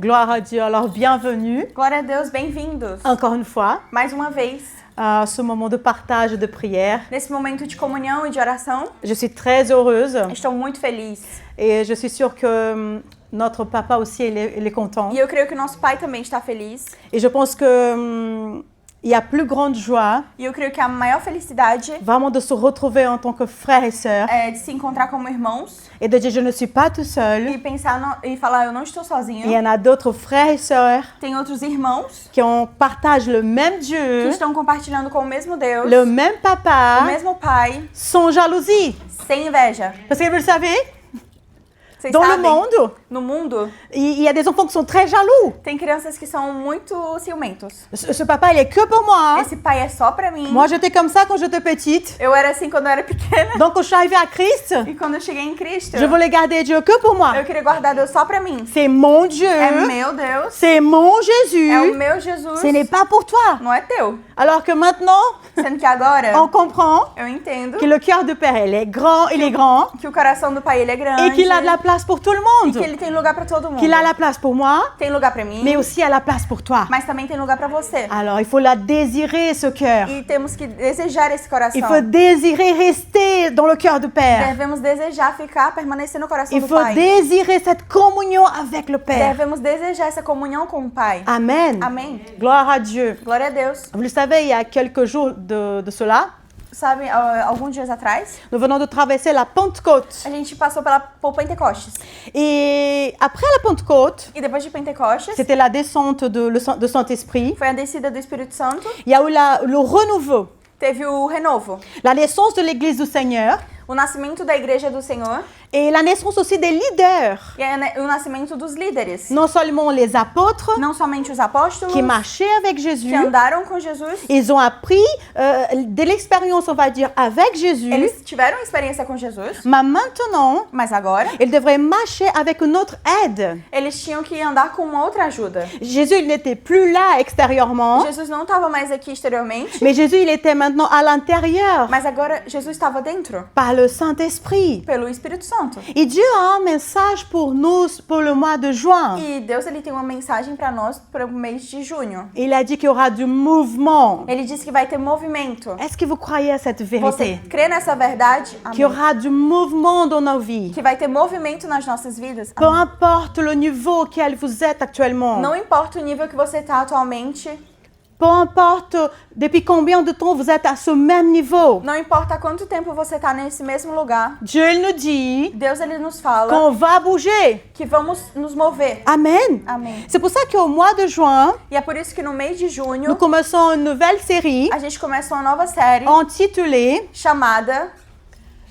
Gloire à Dieu. Alors, bienvenue Glória a Deus, bem-vindos. encore une fois Mais uma vez, à ce moment de partage et de prière. nesse momento de comunhão e de oração, Je suis très heureuse estou muito feliz. et je suis sûre que notre papa aussi, il est content. E eu creio que nosso pai também está feliz. Et je pense que il y a plus grande joie E eu creio que a maior felicidade vraiment de se retrouver en tant que frères et sœurs é de se encontrar como irmãos et de dire je ne suis pas tout seul. e pensar e falar, eu não estou sozinho. Il y en a d'autres frères et sœurs Tem outros irmãos qui partagent le même que Dieu, estão compartilhando com o mesmo Deus, le même o papa, mesmo pai, sans jalousie. sem inveja. Parce que vous le savez, Vocês dans le sabem, monde, no mundo, il y a des enfants qui sont très jaloux. tem crianças que são muito ciumentos. Ce papa, il est que pour moi. Esse pai é só pra mim. Moi, j'étais comme ça quand j'étais petite. Eu era assim quando eu era pequena. Donc, quand je suis arrivée à Christ, E quando eu cheguei em Cristo, je voulais garder Dieu que pour moi. eu queria guardar Deus só pra mim. C'est mon Dieu. É meu Deus, C'est mon é o Jésus. meu Jesus, Ce n'est pas pour toi. não é teu. Alors que maintenant, Sendo que agora on comprend eu entendo que le cœur du Père, il est grand que o coração do pai ele é grande et qu'il a de la place pour tout le e monde. que ele tem lugar pra todo mundo. Qu'il a la place pour moi, Tem lugar pra mim, mais aussi à la place pour toi. mas também tem lugar pra você. Alors, il faut la désirer, ce cœur. E temos que desejar esse coração. Il faut désirer rester dans le cœur du Père. Devemos desejar ficar, permanecer no coração Il do faut pai. désirer cette communion avec le Père. Devemos desejar essa comunhão com o pai. Amen. Amém. Gloire à Dieu. Glória a Deus. Vous le savez, il y a quelques jours de cela, Sabe, alguns dias atrás, nous venons de traverser la Pentecôte. a gente passou por Pentecostes. Et après la Pentecôte, E depois de Pentecostes, c'était la descente de Saint-Esprit. foi a descida do Espírito Santo. Il y a eu le renouveau, Teve o renovo, la naissance de l'Église du Seigneur o nascimento da Igreja do Senhor et la naissance aussi des leaders. e o nascimento dos líderes. Non seulement les apôtres Não somente os apóstolos qui marchaient avec Jésus, que andaram com Jesus, ils ont appris de l'expérience, on va dire, avec Jésus. eles tiveram experiência com Jesus, Mais maintenant, mas agora ils devraient marcher avec une autre aide. eles tinham que andar com uma outra ajuda. Jésus, il n'était plus là extérieurement, Jesus não estava mais aqui exteriormente, mais Jésus, il était maintenant à l'intérieur mas agora Jesus estava dentro, par le Saint-Esprit. pelo Espírito Santo. Et Dieu a un message pour nous pour le mois de juin. E Deus ele tem uma mensagem para nós para o mês de junho. Il a dit qu'il y aura du mouvement. Ele disse que vai ter movimento. Est-ce que vous croyez à cette Você vérité? crê nessa verdade? Qu'il y Amém. aura du mouvement dans nos vies. Que vai ter movimento nas nossas vidas? Peu Amém. importe le niveau auquel vous êtes actuellement. Não importa o nível que você está atualmente, Peu importe depuis combien de temps vous êtes à ce même niveau. não importa há quanto tempo você está nesse mesmo lugar, Dieu il nous dit Deus ele nos fala qu'on va bouger. que vamos nos mover. Amen. Amém. C'est pour ça qu'au mois de juin, E é por isso que no mês de nous junho commençons une nouvelle série a gente começa uma nova série intitulée chamada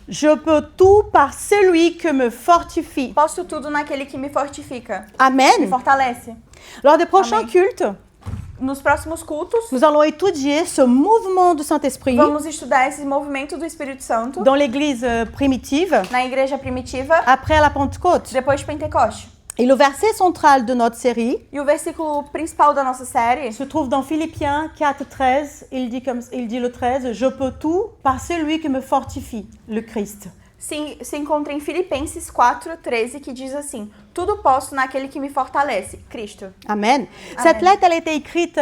Je peux tout par celui que me fortifie. Posso tudo naquele que me fortifica, me Amen. fortalece. Lors des prochains Amen. cultes, Nos próximos cultos, nous allons étudier ce mouvement du Saint-Esprit vamos estudar esse movimento do Espírito Santo dans l'église primitive na igreja primitiva après la Pentecôte. depois de Pentecoste. Et le verset central de notre série E o versículo principal da nossa série se trouve dans Philippiens 4:13. Il dit le 13, je peux tout par celui qui me fortifie, le Christ. se encontra em Filipenses 4:13, que diz assim: tudo posso naquele que me fortalece, Cristo. Amen. Cette lettre, elle a été écrite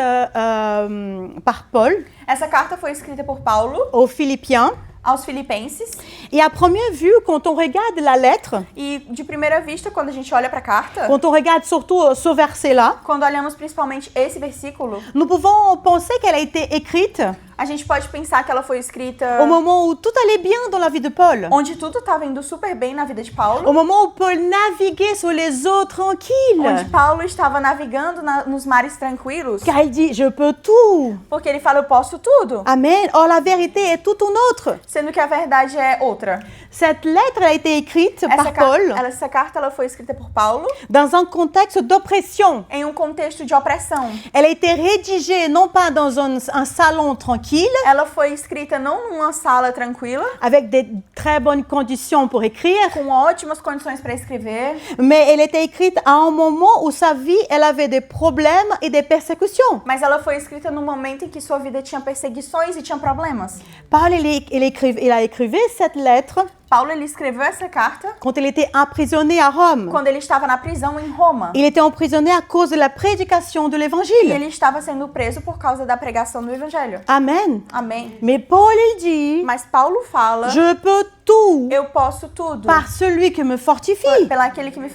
par Paul Essa carta foi escrita por Paulo aux Philippiens. aos Filipenses. Et à première vue, quand on regarde la lettre, E de primeira vista, quando a gente olha para a carta, quand on regarde surtout ce verset-là, quando olhamos principalmente esse versículo, nous pouvons penser qu'elle a été écrite a gente pode pensar que ela foi escrita au moment où tout allait bien dans la vie de Paul. onde tudo estava indo super bem na vida de Au Paulo, moment où Paul naviguait sur les eaux onde tranquilles. Paulo estava navegando nos mares tranquilos, Car il dit, je peux tout. porque ele fala: eu posso tudo, Amen. Or, la vérité est tout une autre. sendo que a verdade é outra. Cette lettre a été écrite par Paul Essa carta ela foi escrita por Paulo dans un contexte d'oppression. em um contexto de opressão. Elle a été rédigée non pas dans un salon tranquille, Ela foi escrita não numa sala tranquila, avec des très bonnes conditions pour écrire, com ótimas condições para escrever, mais elle était écrite à un moment où sa vie, elle avait des problèmes et des persécutions. mas ela foi escrita no momento em que sua vida tinha perseguições e tinha problemas. Paul, il a écrivé cette lettre Paulo ele escreveu essa carta quand il était emprisonné à Rome. quando ele estava na prisão em Roma. Il était emprisonné à cause de la prédication de E l'évangile. ele estava sendo preso por causa da pregação do evangelho. Amen. Amém. Mais Paul, il dit, Mas Paulo fala, je peux tout eu posso tudo par celui qui me fortifie. pelo aquele que me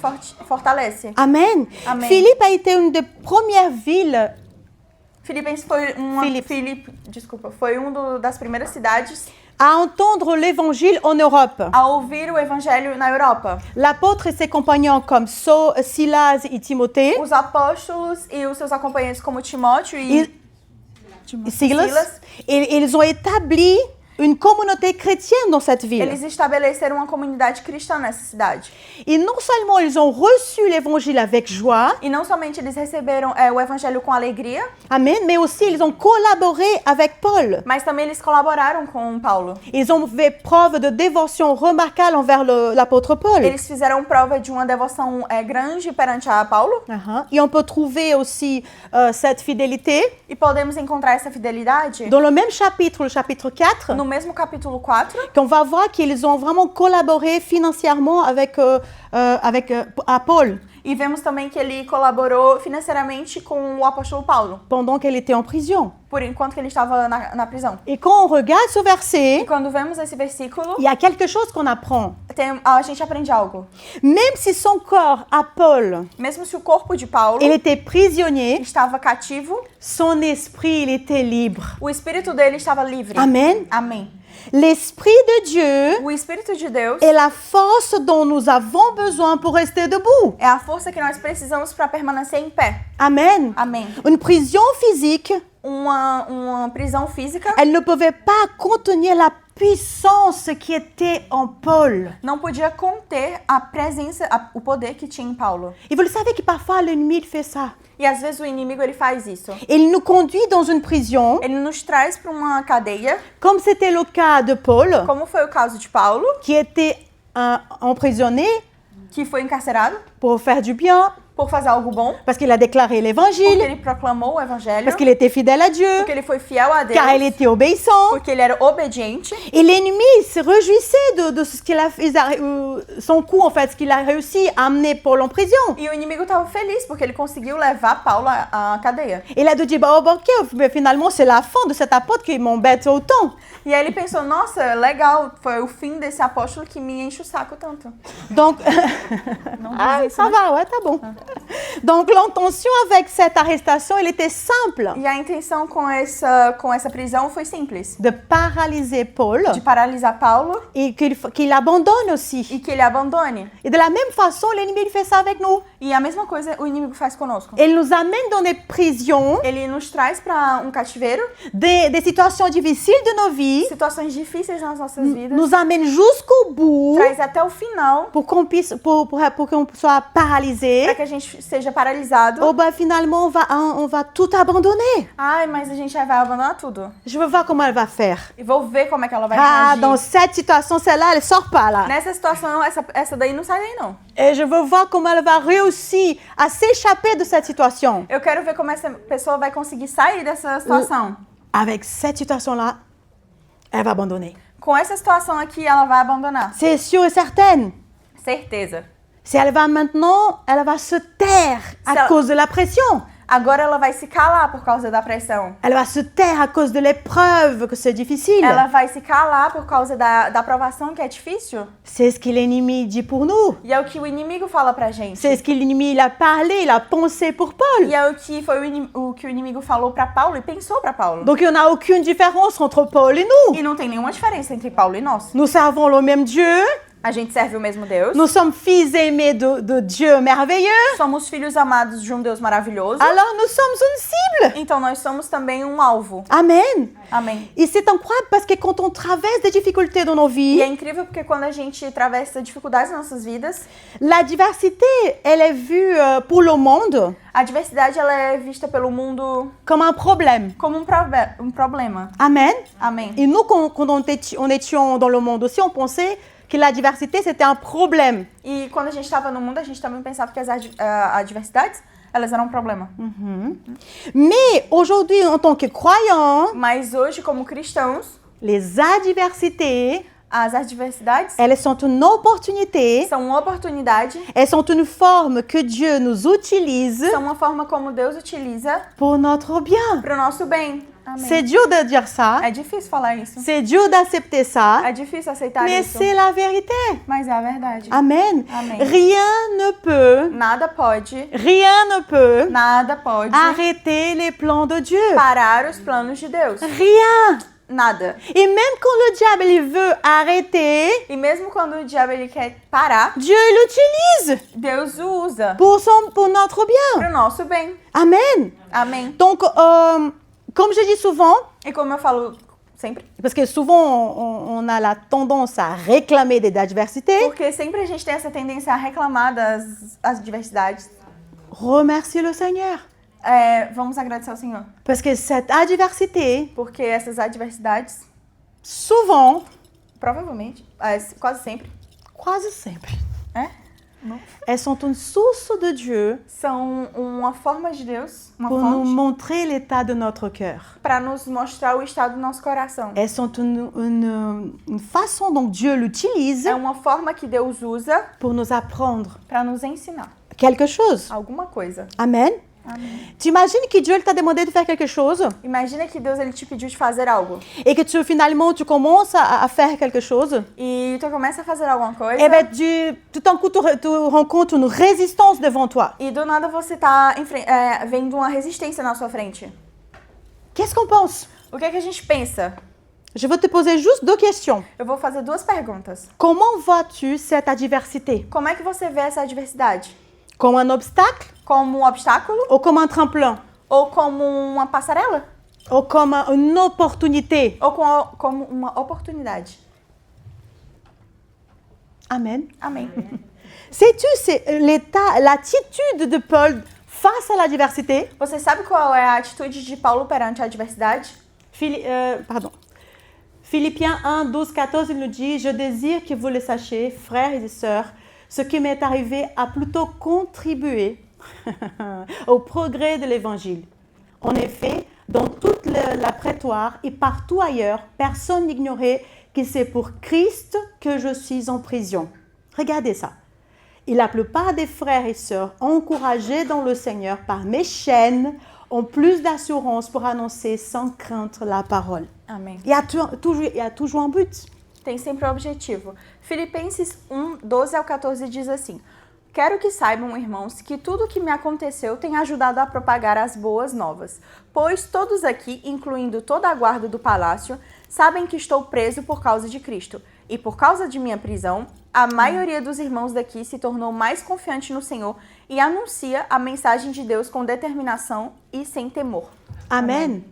fortalece. Amen. Amen. Philippe a été une des premières villes Filipenses foi das primeiras cidades à entendre l'évangile en Europe. a ouvir o evangelho na Europa. L'apôtre et ses compagnons comme Silas et Timothée, Os apóstolos e os seus acompanhantes como Timóteo e Silas, ils ont établi une communauté chrétienne dans cette ville. eles estabeleceram uma comunidade cristã nessa cidade. Et non seulement ils ont reçu l'évangile avec joie, E não somente eles receberam o evangelho com alegria, amen, mais aussi ils ont collaboré avec Paul. mas também eles colaboraram com Paulo. Ils ont fait preuve de dévotion remarquable envers l'apôtre Paul. Eles fizeram prova de uma devoção grande perante a Paulo. Et on peut trouver aussi cette fidélité E podemos encontrar essa fidelidade dans le même chapitre, le chapitre 4, no mesmo capítulo 4, qu'on va voir qu'ils ont vraiment collaboré financièrement avec à Paul e vemos também que ele colaborou financeiramente com o apóstolo Paulo, pendant qu'elle était en prison. por enquanto que ele estava na prisão. Et quand on regarde ce E verset, quando vemos esse versículo, il y a quelque chose qu'on apprend. a gente aprende algo. Même si son corps à Paul, Mesmo se o corpo de Paulo il était prisonnier, estava cativo, son esprit, il était libre. o espírito dele estava livre. Amen. Amém. L'Esprit de Dieu O Espírito de Deus est la force dont nous avons besoin pour rester debout. é a força que nós precisamos para permanecer em pé. Amen. Amém. Une prison physique, Uma prisão física elle ne pouvait pas contenir la puissance qui était en Paul. não podia conter a presença, o poder que tinha em Paulo. Et vous le savez que parfois l'ennemi il fait ça. E às vezes o inimigo ele faz isso. Il nous conduit dans une prison, Ele nos traz para uma cadeia, comme c'était le cas de Paul, como foi o caso de Paulo, qui était emprisonné que foi encarcerado pour faire du bien, por fazer algo bom, parce qu'il a déclaré porque l'évangile, ele proclamou o evangelho, parce qu'il était fidèle à Dieu, porque ele foi fiel a Deus, car il était obéissant. porque ele era obediente. Et l'ennemi se réjouissait de ce qu'il a fait, son coup en fait, ce qu'il a réussi à amener Paul en prison. E o inimigo estava feliz porque ele conseguiu levar Paulo à cadeia. Il a dit, bah, ok, mais finalement c'est la fin de cet apôtre qui m'embête autant. E aí ele pensou, nossa, legal, foi o fim desse apóstolo que me enche o saco tanto. Donc, ça va, ouais, tá bom. Donc l'intention avec cette arrestation, elle était simple, E a intenção com essa prisão foi simples, de paralyser Paul de paralisar Paulo et qu'il abandonne aussi. e que ele abandone. Et de la même façon, l'ennemi il fait ça avec nous. E a mesma coisa o inimigo faz conosco. Il nous amène dans des prisons, Ele nos traz para um cativeiro, des situations difficiles de nos vies, situações difíceis nas nossas vidas, nous amène jusqu'au bout traz até o final pour qu'on puisse, pour qu'on soit paralysé. para que a gente seja paralisado. Oh bah finalement on va tout abandonner. Ai, mas a gente vai abandonar tudo. Je veux voir comment elle va faire. E vou ver como é que ela vai Ah, reagir. dans cette situation, celle-là, elle sort pas là. Nessa situação, essa daí não sai daí não. Et je veux voir comment elle va réussir à s'échapper de cette situation. Eu quero ver como essa pessoa vai conseguir sair dessa situação. Avec cette situation-là, elle va abandonner. Com essa situação aqui, ela vai abandonar. C'est sûr et certain. Certeza. Si elle va maintenant, elle va se taire à Ça- cause de la pression. Agora ela vai se calar por causa da pressão. Elle va se taire à cause de l'épreuve, que c'est difficile. Ela vai se calar por causa da provação que é difícil. C'est ce que l'ennemi dit pour nous. E é o que o inimigo fala pra gente. C'est ce que l'ennemi il a parlé, il a pensé pour Paul. E é o que foi o que o inimigo falou pra Paulo e pensou pra Paulo. Donc il n'y en a aucune différence entre Paul et nous. E não tem nenhuma diferença entre Paulo e nós. Nous servons le même Dieu. A gente serve o mesmo Deus. Nous sommes fils aimés de Dieu merveilleux. Somos filhos amados de um Deus maravilhoso. Alors nous sommes une cible. Então nós somos também um alvo. Amen. Amém. Et c'est incroyable parce que quand on traverse des difficultés dans nos E vies, é incrível porque quando a gente atravessa dificuldades nas nossas vidas, la diversité, elle est vue pour le monde a diversidade ela é vista pelo mundo comme un problème. como um problema. Amen. Amém. Et nous, quand on étions dans le monde aussi, on pensait que la diversité, c'était un problème. E quando a gente estava no mundo, a gente também pensava que as adversidades, elas eram um problema. Mais aujourd'hui, en tant que croyants, Mas hoje, como cristãos, les adversités, As adversidades elles sont une opportunité, são uma oportunidade, elles sont une forme que Dieu nous utilise são uma forma como Deus utiliza pour notre bien. para o nosso bem. C'est Amém. dur de dire ça, É difícil falar isso. c'est dur d'accepter ça, É difícil aceitar mais isso. c'est la vérité. Mas é a verdade. Amen. Amém. Rien ne peut, Nada pode, rien ne peut nada pode arrêter les plans de Dieu. parar os planos de Deus. Rien. Nada. Et même quand le diable il veut arrêter, E mesmo quando o diabo ele quer parar, Dieu l'utilise Deus o usa pour notre bien. para o nosso bem. Amen. Amém. Donc, comme je dis souvent, E como eu falo sempre, parce que souvent on a la tendance à réclamer des adversités, porque sempre a gente tem essa tendência a reclamar das adversidades. remerciez le Seigneur. Vamos agradecer ao Senhor. Parce que cette adversité, Porque essas adversidades, souvent, provavelmente, quase sempre, quasi sempre, não, elles sont une source de Dieu são uma forma de Deus, uma pour nous fonte, montrer l'état de notre cœur. para nos mostrar o estado do nosso coração. Elles sont une façon dont Dieu l'utilise É uma forma que Deus usa pour nous apprendre para nos ensinar quelque chose. alguma coisa. Amen. Amém. Tu imagines que Dieu t'a demandé de faire quelque chose Imagina que Deus ele te pediu de fazer algo et que finalement tu commences à faire quelque chose. e tu começa a fazer alguma coisa Eh bien, tout d'un coup, tu rencontres une résistance devant toi. e do nada você tá vendo uma resistência na sua frente. Qu'est-ce qu'on pense? O que é que a gente pensa? Je veux te poser juste 2 questions. Eu vou fazer 2 perguntas. Comment vois-tu cette adversité? Como é que você vê essa adversidade? Comme un obstacle Como um obstáculo ou comme un tremplin? ou como uma passarela Ou comme une opportunité? ou como uma oportunidade? Amen. Amém. Sais-tu, c'est l'attitude de Paul face à l'adversité? Você sabe qual é a atitude de Paulo perante a adversidade? Philippiens 1, 12, 14, il nous dit « Je désire que vous le sachiez, frères et sœurs, ce qui m'est arrivé a plutôt contribué au progrès de l'Évangile. En effet, dans toute la prétoire et partout ailleurs, personne n'ignorait que c'est pour Christ que je suis en prison. » Regardez ça. Et la plupart des frères et sœurs, encouragés dans le Seigneur par mes chaînes, ont plus d'assurance pour annoncer sans crainte la parole. Amém. Il y a toujours un but. Tem sempre um objetivo. Filipenses 1, 12 ao 14 diz assim: Quero que saibam, irmãos, que tudo o que me aconteceu tem ajudado a propagar as boas novas. Pois todos aqui, incluindo toda a guarda do palácio, sabem que estou preso por causa de Cristo. E por causa de minha prisão, a maioria dos irmãos daqui se tornou mais confiante no Senhor e anuncia a mensagem de Deus com determinação e sem temor. Amen.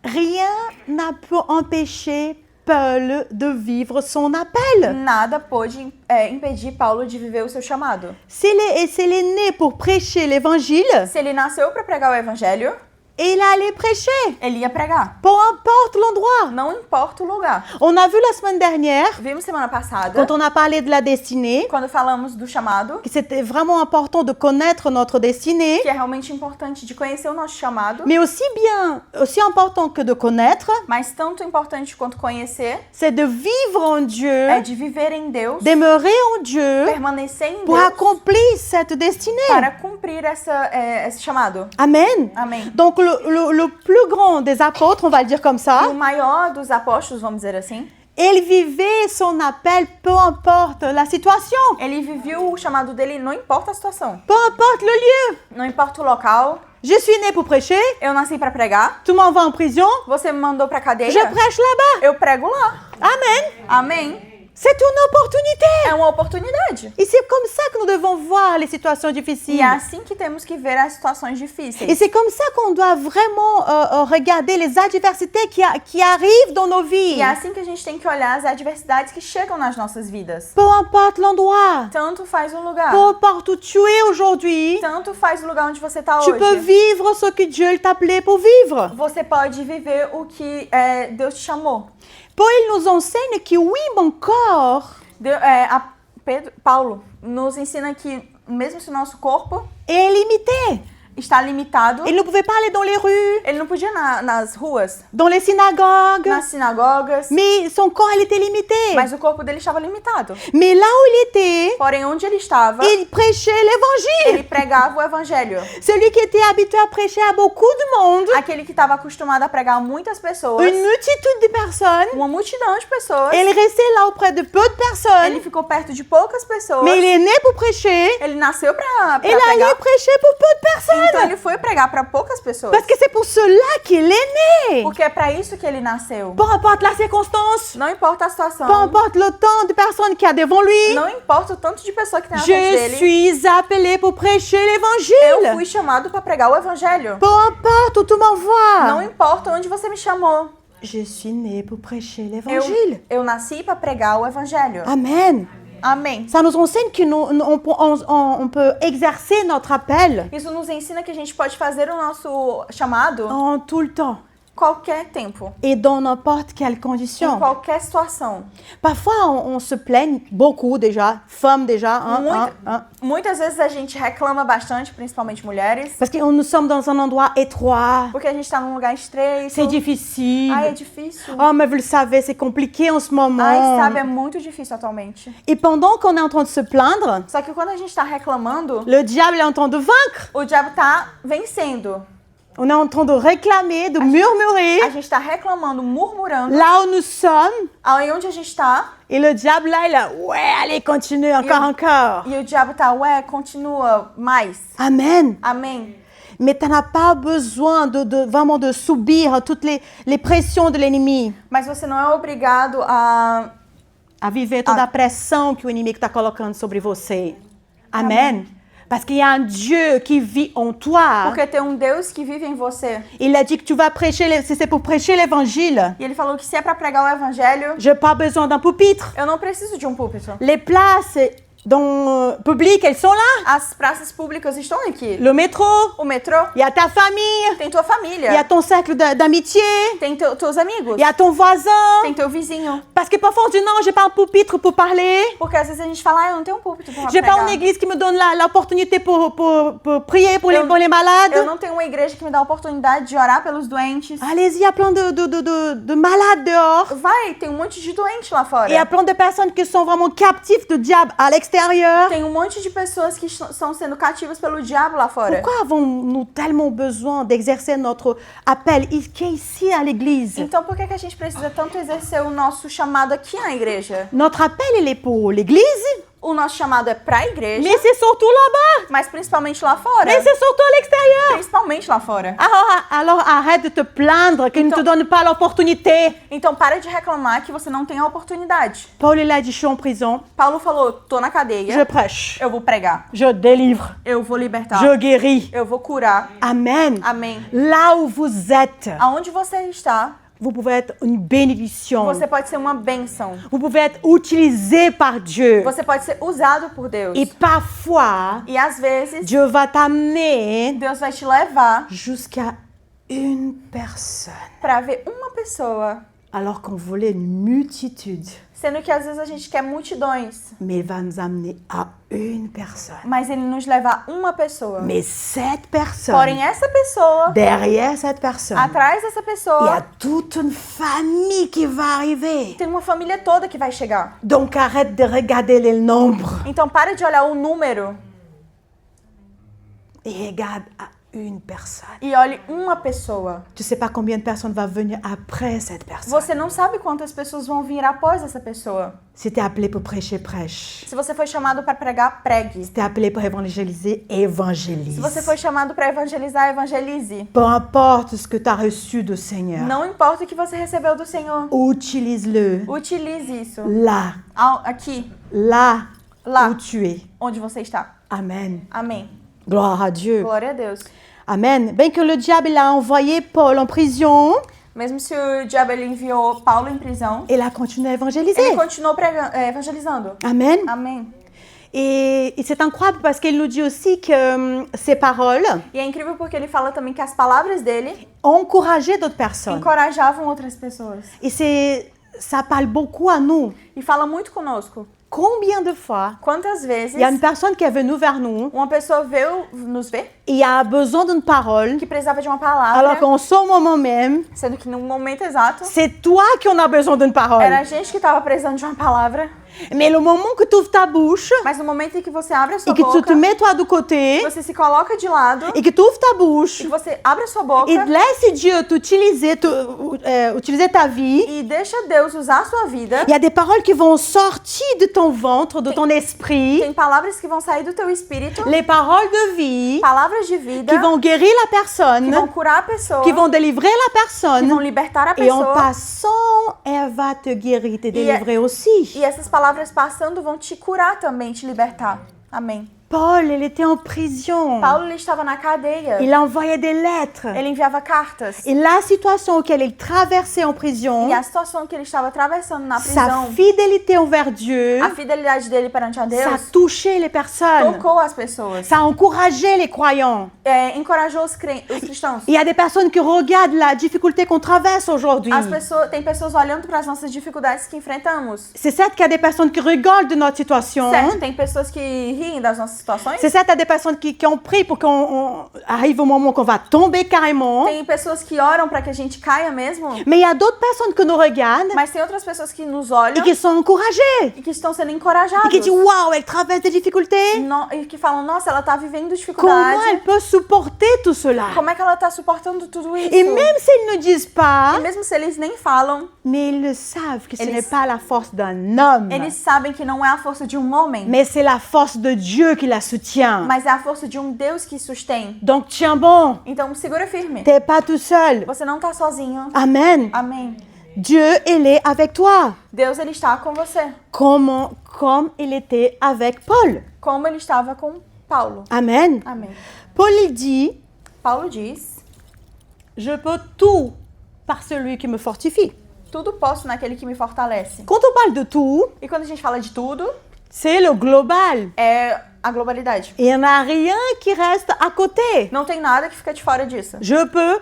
Rien n'a pu empêcher Paul de vivre son appel. Nada pôde impedir Paulo de viver o seu chamado. S'il est né pour prêcher l'évangile, Se ele nasceu para pregar o evangelho, il allait prêcher. ele ia pregar. Peu importe l'endroit. Não importa o lugar. On a vu la semaine dernière, Vimos semana passada, quand on a parlé de la destinée, quando falamos do chamado, que c'était vraiment important de connaître notre destinée, que é realmente importante de conhecer o nosso chamado, mais aussi important que de connaître, mas tanto importante quanto conhecer c'est de vivre en Dieu, é de viver em Deus, demeurer en Dieu permanecer em pour Deus accomplir cette destinée. para cumprir esse chamado. Amen. Amém. Donc le plus grand des apôtres, on va le dire comme E ça, o maior dos apóstolos, vamos dizer assim, il vivait son appel peu importe la situation, ele viveu o chamado dele, não importa a situação, peu importe le lieu. não importa o local. Je suis né pour prêcher, Eu nasci para pregar, tu m'envoies en prison, você me mandou para cadeia, je prêche là-bas. eu prego lá. Amen. Amém. C'est une opportunité. É uma oportunidade. Et c'est comme ça que nous devons voir les situations difficiles. E é assim que temos que ver as situações Et difíceis. c'est comme ça qu'on doit vraiment regarder les adversités qui arrivent dans nos vies. E é assim que a gente tem que olhar as adversidades que chegam nas nossas vidas. Peu importe l'endroit, Tanto faz o lugar. peu importe où tu es aujourd'hui, Tanto faz o lugar onde você está tu peux hoje. vivre ce que Dieu t'a appelé pour vivre. Você pode viver o que Deus te chamou. Paul nous enseigne que oui, mon corps Paulo nos ensina que mesmo se o nosso corpo est limité. está limitado. Il ne pouvait pas aller dans les rues, Ele não podia ir nas ruas, dans les synagogues. nas sinagogas, Mais son corps, il était limité. mas o corpo dele estava limitado. Mais là où il était, Porém, onde ele estava, il prêchait l'évangile. ele pregava o evangelho. Celui qui était habitué à prêcher à beaucoup de monde, Aquele que estava acostumado a pregar a muitas pessoas, une multitude de personnes, uma multidão de pessoas, il restait là auprès de peu de personnes. ele ficou perto de poucas pessoas. Mais il est né pour prêcher. Ele nasceu para Il allait pregar. prêcher pour peu de Então personnes. ele foi pregar para poucas pessoas. Parce que c'est pour cela qu'il est né. Porque é para isso que ele nasceu. Peu importe la circonstance, Não importa a peu situação. importe le temps de personnes qu'il y a devant lui, Não importa o tanto de pessoa que tem na frente je dele. suis appelé pour prêcher Eu l'évangile. fui chamado para pregar o evangelho. Peu importe où tu Não m'envoies, importa onde você me chamou. je suis né pour prêcher l'évangile. Eu nasci para pregar o evangelho. Amen. Amém. Ça nous enseigne que on peut exercer notre appel Isso nos ensina que a gente pode fazer o nosso chamado en tout le temps qualquer tempo, et dans n'importe quelle em condition. qualquer situação. Parfois, on se plaigne beaucoup déjà, femmes déjà, hein. Muitas vezes a gente reclama bastante, principalmente mulheres, Parce que nous sommes dans un endroit étroit, porque a gente está num lugar estreito. c'est difficile. Ai, é difícil. Oh, mais vous le savez, c'est compliqué en ce moment. Ai, sabe, é muito difícil atualmente. Et pendant qu'on est en train de se plaindre, Só que quando a gente está reclamando, le diable est en train de vaincre. o diabo tá vencendo. On est en train de réclamer, de A murmurer gente está reclamando, murmurando, là où nous sommes. aí onde a gente está, Et le diable, là, il a, ouais, allez, continue, encore. e o diabo tá, ué, continua, mais. Amen. Amém. Mais tu n'as pas besoin vraiment de subir toutes les pressions de l'ennemi. Mas você não é obrigado a À vivre toda a pressão que o inimigo está colocando sobre você. Amen. Parce qu'il y a un Dieu qui vit en toi. Porque tem um Deus que vive em você. Il a dit que tu vas prêcher, si c'est pour prêcher l'évangile, E ele falou que se é para pregar o evangelho, je n'ai pas besoin d'un pupitre. eu não preciso de um púlpito. Les places publiques, elles sont là. As praças públicas estão aqui. Le métro, O metrô, il y a ta famille, tem tua il y a família, ton cercle d'amitié, tem teus amigos, il y a ton voisin. tem teu vizinho. Parce que parfois on dit non, j'ai pas un pupitre pour parler. Porque às vezes a gente fala, eu não tenho um púlpito para J'ai pas pregar. une église qui me donne l'opportunité pour prier pour les Eu malades. não tenho uma igreja que me dá a oportunidade de orar pelos doentes. Allez-y, il y a plein de malades dehors. Vai, tem um monte de doente lá fora. Et il y a plein de personnes qui sont vraiment captives du diable à l'extérieur. Tem um monte de pessoas que estão sendo cativas pelo diabo lá fora. Pourquoi avons-nous tellement besoin d'exercer notre appel qui est ici à l'église? Então por que a gente precisa tanto exercer o nosso chamado aqui na igreja? Notre appel, il est pour l'église, O nosso chamado é pra igreja, mais c'est surtout là-bas. mas principalmente lá fora. Mais c'est surtout à l'extérieur. Principalmente lá fora. Alors arrête de te plaindre qu'il ne te donne pas l'opportunité. Então para de reclamar que você não tem a oportunidade. Paul, il a dit, je suis en prison, Paulo falou, tô na je cadeia, prêche, eu vou pregar, je délivre, eu vou libertar, je guéris. eu vou curar. Amen. Amém. Là où vous êtes, Aonde você está, vous pouvez être une bénédiction. você pode ser uma bênção. Vous pouvez être utilisé par Dieu. Você pode ser usado por Deus. Et parfois, E às vezes, Dieu va t'amener Deus vai te levar jusqu'à une personne. para ver uma pessoa, Alors qu'on voulait une multitude, sendo que às vezes a gente quer multidões, mais il va nous amener à une personne. mas ele nos leva a uma pessoa. Mais cette personne, Porém, essa pessoa, derrière cette personne, atrás dessa il y a pessoa, toute une famille qui va arriver. tem uma família toda que vai chegar. Donc arrête de regarder les nombres Então, para de olhar o número et regarde à une personne. e olhe uma pessoa. Tu sais pas combien de personnes vont venir après cette personne. Você não sabe quantas pessoas vão vir após essa pessoa. Si tu es appelé pour prêcher, prêche. Se você foi chamado para pregar, pregue. Si tu es appelé pour évangéliser, évangélise. Se você foi chamado para evangelizar, evangelize. Peu importe ce que tu as reçu du Seigneur, Não importa o que você recebeu do Senhor. utilise-le Utilize isso. là, Aqui, là Là. où tu es. onde você está. Amen. Amém. Gloire à Dieu. Glória a Deus. Amen. Bien que le diable il a envoyé Paul en prison, Mesmo se o diabo ele enviou Paulo em prisão, il a continué à évangéliser. ele continuou evangelizando. Amen. Amém. Et c'est incroyable parce qu'il nous dit aussi que ces paroles E é incrível porque ele fala também que as palavras dele ont encouragé d'autres personnes. encorajavam outras pessoas. Et ça parle beaucoup à nous. E fala muito conosco. Combien de fois Quantas vezes il y a une personne qui est venue vers nous uma pessoa veio nos ver et a besoin d'une parole, que precisava de uma palavra, alors qu'en ce moment même, sendo que no momento exato c'est toi qui en as besoin d'une parole. era a gente que estava precisando de uma palavra, Mais le moment que tu ouvres ta bouche mas no momento em que você abre a sua et que tu boca, te mets toi de côté você se coloca de lado et que tu ouvres ta bouche e que você abre a sua boca et laisse Dieu t'utiliser, utiliser ta vie, e deixa Deus usar a sua vida, il y a des paroles qui vont sortir de ton ventre, de ton esprit, tem palavras que vão sair do teu espírito, les paroles de vie palavras de vida qui vont guérir la que personne, vão curar a pessoa, qui vont délivrer la que personne. vão libertar a Et en pessoa. passant, elle va te guérir, te délivrer aussi. E essas palavras passando vão te curar também, te libertar. Amém. Paul, il était en prison. Paulo ele estava na cadeia. Il envoyait des lettres. Ele enviava cartas. Et la situation auquel il traversait en prison, E a situação que ele estava atravessando na sa prisão, fidélité envers Dieu, a fidelidade dele perante a ça Deus, touchait les personnes. tocou as pessoas. Ça encourageait les croyants. Encorajou os cristãos. Il y a des personnes qui regardent la difficulté qu'on traverse aujourd'hui. Tem pessoas olhando para as nossas dificuldades que enfrentamos. C'est certes qu'il y a des personnes qui rigolent de notre situation. Certo, tem pessoas que riem das nossas situações. C'est certes, il y a des personnes qui ont prié pour qu'on arrive au moment qu'on va tomber carrément. Tem pessoas que oram para que a gente caia mesmo. Mais il y a d'autres personnes qui nous regardent Mas tem outras pessoas que nos et olham qui sont encouragées. e que estão sendo Et encorajadas. qui disent, waouh, elle traverse des difficultés. E que falam, nossa, ela tá vivendo Comment elle dificuldade. peut supporter tout cela? Como é que ela tá suportando tudo isso? Et même s'ils ne disent E pas, mesmo se eles nem falam, mais ils le savent que ce Eles- n'est pas la force d'un homme, eles sabem que não é a força de um homem, mais c'est la force de Dieu qui la soutient. mas é a força de um Deus que sustém. Donc tiens bon, Então segura firme. t'es pas tout seul. Você não tá sozinho. Amen. Amém. Dieu, il est avec toi. Deus ele está com você, Comme il était avec Paul. como ele estava com Paulo. Amen. Amém. Paul il dit, Paulo diz: je peux tout par celui qui me fortifie. tudo posso naquele que me fortalece. Quand on parle de tout, E quando a gente fala de tudo, c'est le global. é a globalidade. Il n'y en a rien qui reste à côté. Não tem nada que fica de fora disso. Je peux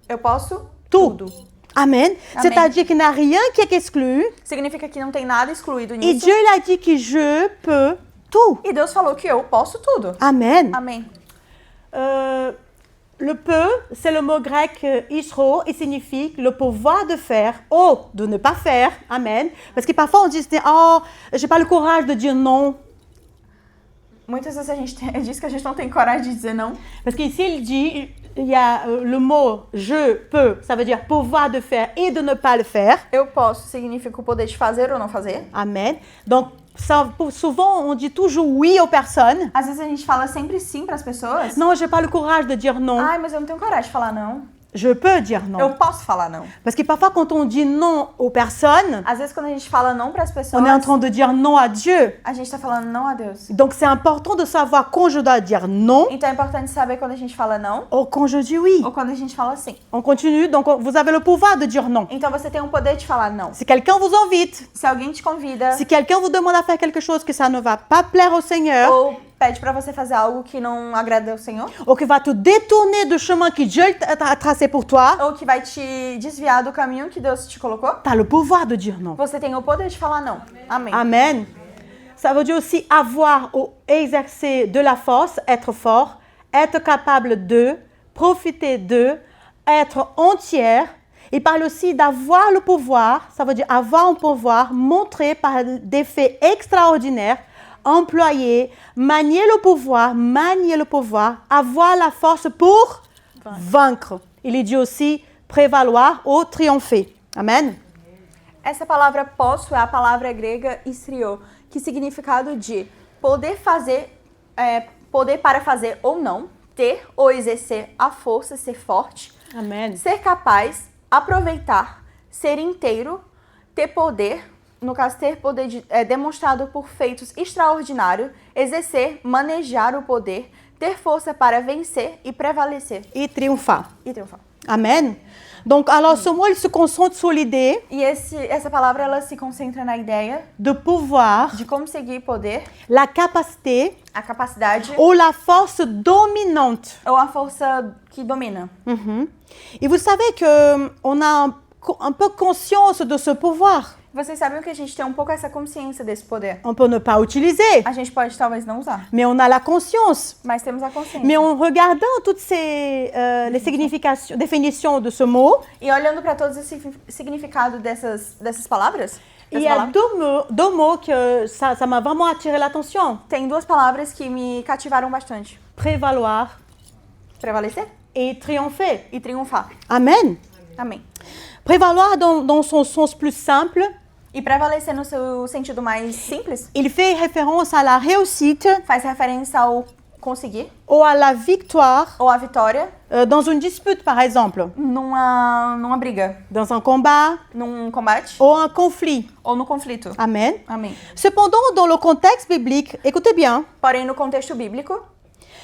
Eu posso tout. tudo. Amen. C'est-à-dire qu'il n'y a rien qui est exclu. Significa que não tem nada excluído Et nisso. Dieu, il a dit que je peux tout. E Deus falou que eu posso tudo. Amen. Amém. Le peu, c'est le mot grec isro, il signifie le pouvoir de faire ou de ne pas faire. Amen. Parce que parfois on dit, oh, j'ai pas le courage de dire non. Muitas vezes a gente diz que a gente não tem coragem de dizer não. Parce qu'ici, il dit, il y a le mot je peux, ça veut dire pouvoir de faire et de ne pas le faire. Eu posso significa o poder de fazer ou não fazer. Amen. Donc, souvent, on dit toujours oui aux personnes. Às vezes a gente fala sempre sim para as pessoas. Non, j'ai pas le courage de dire non. Ai, mas eu não tenho coragem de falar não. Je peux dire non. Eu posso falar não. Parce que parfois, quand on dit non aux personnes, Às vezes quando a gente fala não para as pessoas, on est en train de dire non à Dieu. a gente tá falando não a Deus. Donc, c'est important de savoir quand je dois dire non Então é importante saber quando a gente fala não ou quand je dis oui. ou quando a gente fala sim. On continue. Donc, vous avez le pouvoir de dire non. Então você tem o poder de falar não. Si quelqu'un vous invite, Se alguém te convida si quelqu'un vous demande à faire quelque chose que ça ne va pas plaire au Seigneur, ou pede para você fazer algo que não agrada ao Senhor, ou qui va te détourner du chemin que Dieu a tracé pour toi, ou que vai te desviar do caminho que Deus te colocou, tu as le pouvoir de dire non. você tem o poder de falar não. Amém. Amen. Ça veut dire aussi avoir ou exercer de la force, être fort, être capable de, profiter de, être entière. Il parle aussi d'avoir le pouvoir, ça veut dire avoir un pouvoir montré par des faits extraordinaires, employer, manier le pouvoir, avoir la force pour vaincre. Il est dit aussi prévaloir ou triompher. Amen. Essa palavra posso é a palavra grega istrio, que significado de poder fazer, poder para fazer ou não, ter ou exercer a força, ser forte, Amen. ser capaz, aproveitar, ser inteiro, ter poder, no caso ter poder demonstrado por feitos extraordinários, exercer, manejar o poder, ter força para vencer e prevalecer. Et triomphar. E triunfar. Amen. Donc, alors, ce mot, il se concentre sur l'idée E essa palavra ela se concentra na ideia de pouvoir, de conseguir poder, la capacité a capacidade ou la force dominante. ou a força que domina. Et vous savez qu'on a un peu conscience de ce pouvoir. Vocês sabem que a gente tem um pouco essa consciência desse poder. On peut ne pas utiliser, A gente pode talvez não usar, mais on a la conscience. mas temos a consciência. Mais en regardant toutes les définitions de ce mot, E olhando para todos esse significado dessas palavras, il y a deux mots que ça m'a vraiment attiré l'attention. tem duas palavras que me cativaram bastante. Prévaloir Prevalecer et triompher. e triunfar. Amen. Amém. Prévaloir dans son sens plus simple, E prevalecer no seu sentido mais simples, il fait référence à la réussite faz referência ao conseguir ou à la victoire ou à vitória dans une dispute, par exemple, numa briga, dans un combat num combate ou un conflit. ou no conflito. Amen. Amém. Cependant, dans le contexte biblique, écoutez bien, Porém, no contexto bíblico,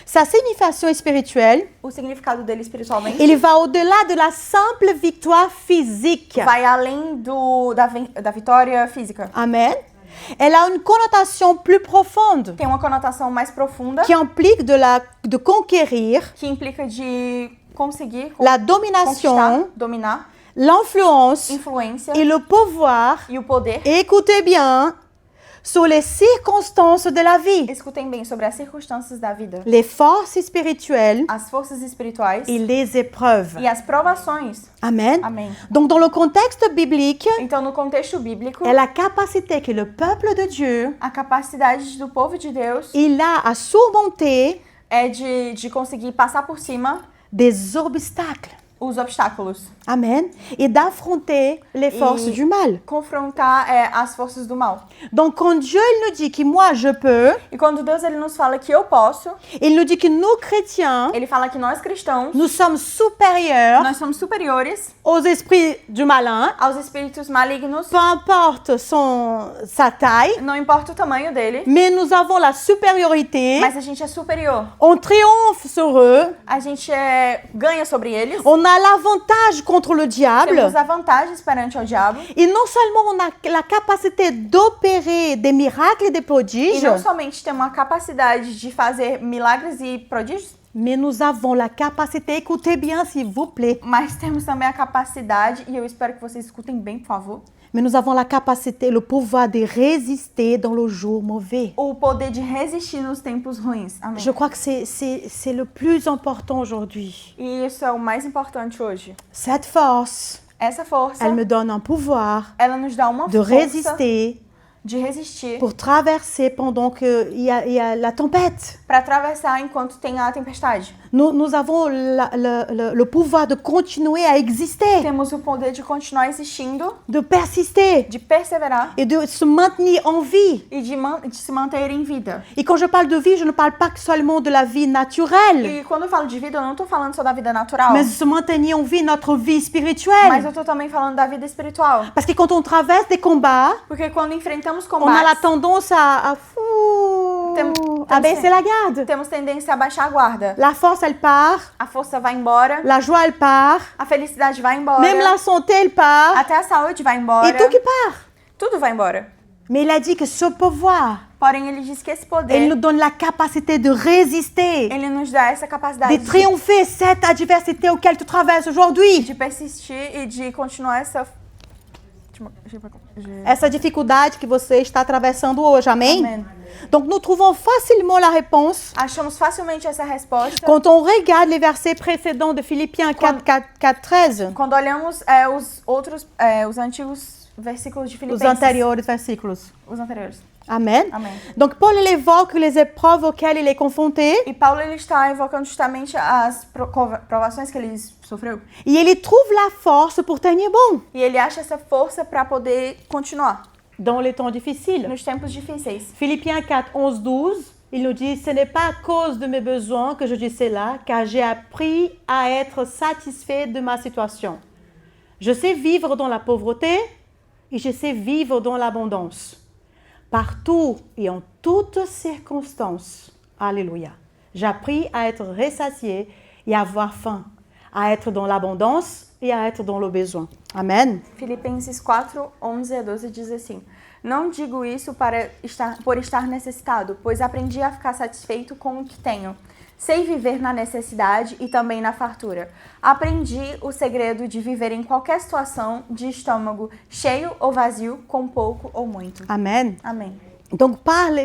sa signification spirituelle, o significado dele espiritualmente il va au-delà de la simple victoire physique. vai além da vitória física. Amen. Elle a une connotation plus profonde Tem uma conotação mais profunda qui implique de conquérir que implica de conseguir la conquistar, domination, dominar, l'influence influência et le pouvoir, e o poder. écoutez bien, sur les circonstances de la vie, Escutem bem sobre as circunstâncias da vida, les forces spirituelles as forças espirituais et les épreuves. e as provações. Amen. Amém. Donc dans le contexte biblique, Então, no contexto bíblico, est la capacité que le peuple de Dieu, a capacidade do povo de Deus il a à surmonter é de conseguir passar por cima des obstacles. os obstáculos, Amen. Et d'affronter les forces du mal. confrontar as forças do mal. Donc quand Dieu il nous dit que moi je peux, E quando Deus ele nos fala que eu posso, il nous dit que nous chrétiens, ele fala que nós cristãos, nous sommes supérieurs nós somos superiores aux esprits du malin, aos espíritos malignos, peu importe sa taille, não importa o tamanho dele, mais nous avons la supériorité, mas a gente é superior. on triomphe sur eux, A gente ganha sobre eles, on a l'avantage contre le diable, temos vantagens perante ao diabo, et non seulement on a la capacité d'opérer des miracles et des e prodiges, não somente temos a capacidade de fazer milagres e prodígios, mais nous avons la capacité, écoutez bien s'il vous plaît, mas temos também a capacidade, e eu espero que vocês escutem bem, por favor, mais nous avons la capacité, le pouvoir de résister dans le jour mauvais. o poder de resistir nos tempos ruins. Amém. Je crois que c'est le plus important aujourd'hui. E isso é o mais importante hoje. Cette force, Essa força, elle me donne un pouvoir ela nos dá uma de força résister de resistir pour traverser pendant qu'il y a la tempête. para atravessar enquanto tem a tempestade. Nous avons le pouvoir de continuer à exister, Temos o poder de continuar existindo, de persister de perseverar et de se maintenir en vie. e de se manter em vida. Et quand je parle de vie, je ne parle pas seulement de la vie naturelle, E quando eu falo de vida, eu não estou falando só da vida natural, mais de se maintenir en vie notre vie mas spirituelle. eu estou também falando da vida espiritual. Parce que quand on traverse des combats, Porque quando enfrentamos on a la combates, tendance à baisser la garde. temos tendência a baixar a guarda. La force, elle part. A força vai embora, La joie, elle part. a felicidade vai embora, Même la santé, elle part. até a saúde vai embora, Et tout qui part. tudo vai embora. Mais il a dit que ce pouvoir, Porém, ele diz que esse il poder, nous donne la capacité de résister, ele nos dá essa capacidade de triompher cette adversité auquel tu traverses aujourd'hui. de persistir e de continuar essa... Essa dificuldade que você está atravessando hoje, amém? Amém. Donc nous trouvons facilement la réponse Achamos facilmente essa resposta quand on regarde les versets précédents de Philippiens 4, 13, quando olhamos os antigos versículos de os Filipenses. antérieurs versículos. Os anteriores. Amen. Amém. Donc Paul il évoque les épreuves auxquelles il est confronté E Paulo ele está evocando justamente as provações que ele sofreu. et il trouve la force pour tenir bon E ele acha essa força para poder continuar dans les temps difficiles. nos tempos difíceis. Philippiens 4, 11, 12, il nous dit « Ce n'est pas à cause de mes besoins que je dis cela, car j'ai appris à être satisfait de ma situation. Je sais vivre dans la pauvreté et je sais vivre dans l'abondance. Partout et en toutes circonstances. Alléluia. J'ai appris à être ressacié et à avoir faim, à être dans l'abondance et à être dans le besoin. Amen. Filipenses 4, 11 a 12 diz assim: Não digo isso por estar necessitado, pois aprendi a ficar satisfeito com o que tenho. Sei viver na necessidade e também na fartura. Aprendi o segredo de viver em qualquer situação de estômago cheio ou vazio, com pouco ou muito. Amen. Amém. Donc Paul,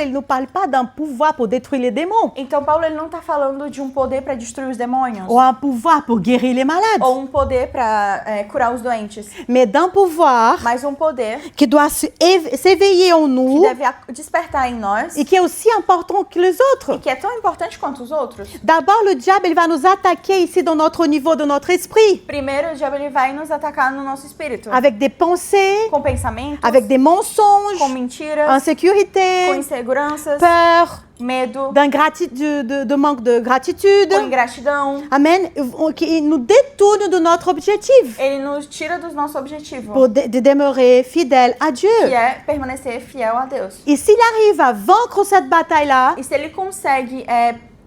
il ne nous parle pas d'un pouvoir pour détruire les démons, Então Paulo ele não está falando de um poder para destruir os demônios ou un pouvoir pour guérir les malades, ou um poder para curar os doentes, mais d'un pouvoir mas um poder qui doit s'éveiller en que nous deve despertar em nós et qui est aussi important que les e autres. que é tão importante quanto os outros. D'abord, le diable, il va nous attaquer ici dans notre niveau de notre esprit, Primeiro, o diabo ele vai nos atacar no nosso espírito, avec des pensées, com pensamentos, avec des mensonges, com mentiras, com insécurité, inseguranças, peur, medo, de manque de gratitude. com ingratidão. Amen. Qui nous détourne de notre objectif Ele nos tira do nosso objetivo, pour de demeurer fidèle à Dieu. que é permanecer fiel a Deus. Et s'il arrive à vaincre cette bataille-là, E se ele consegue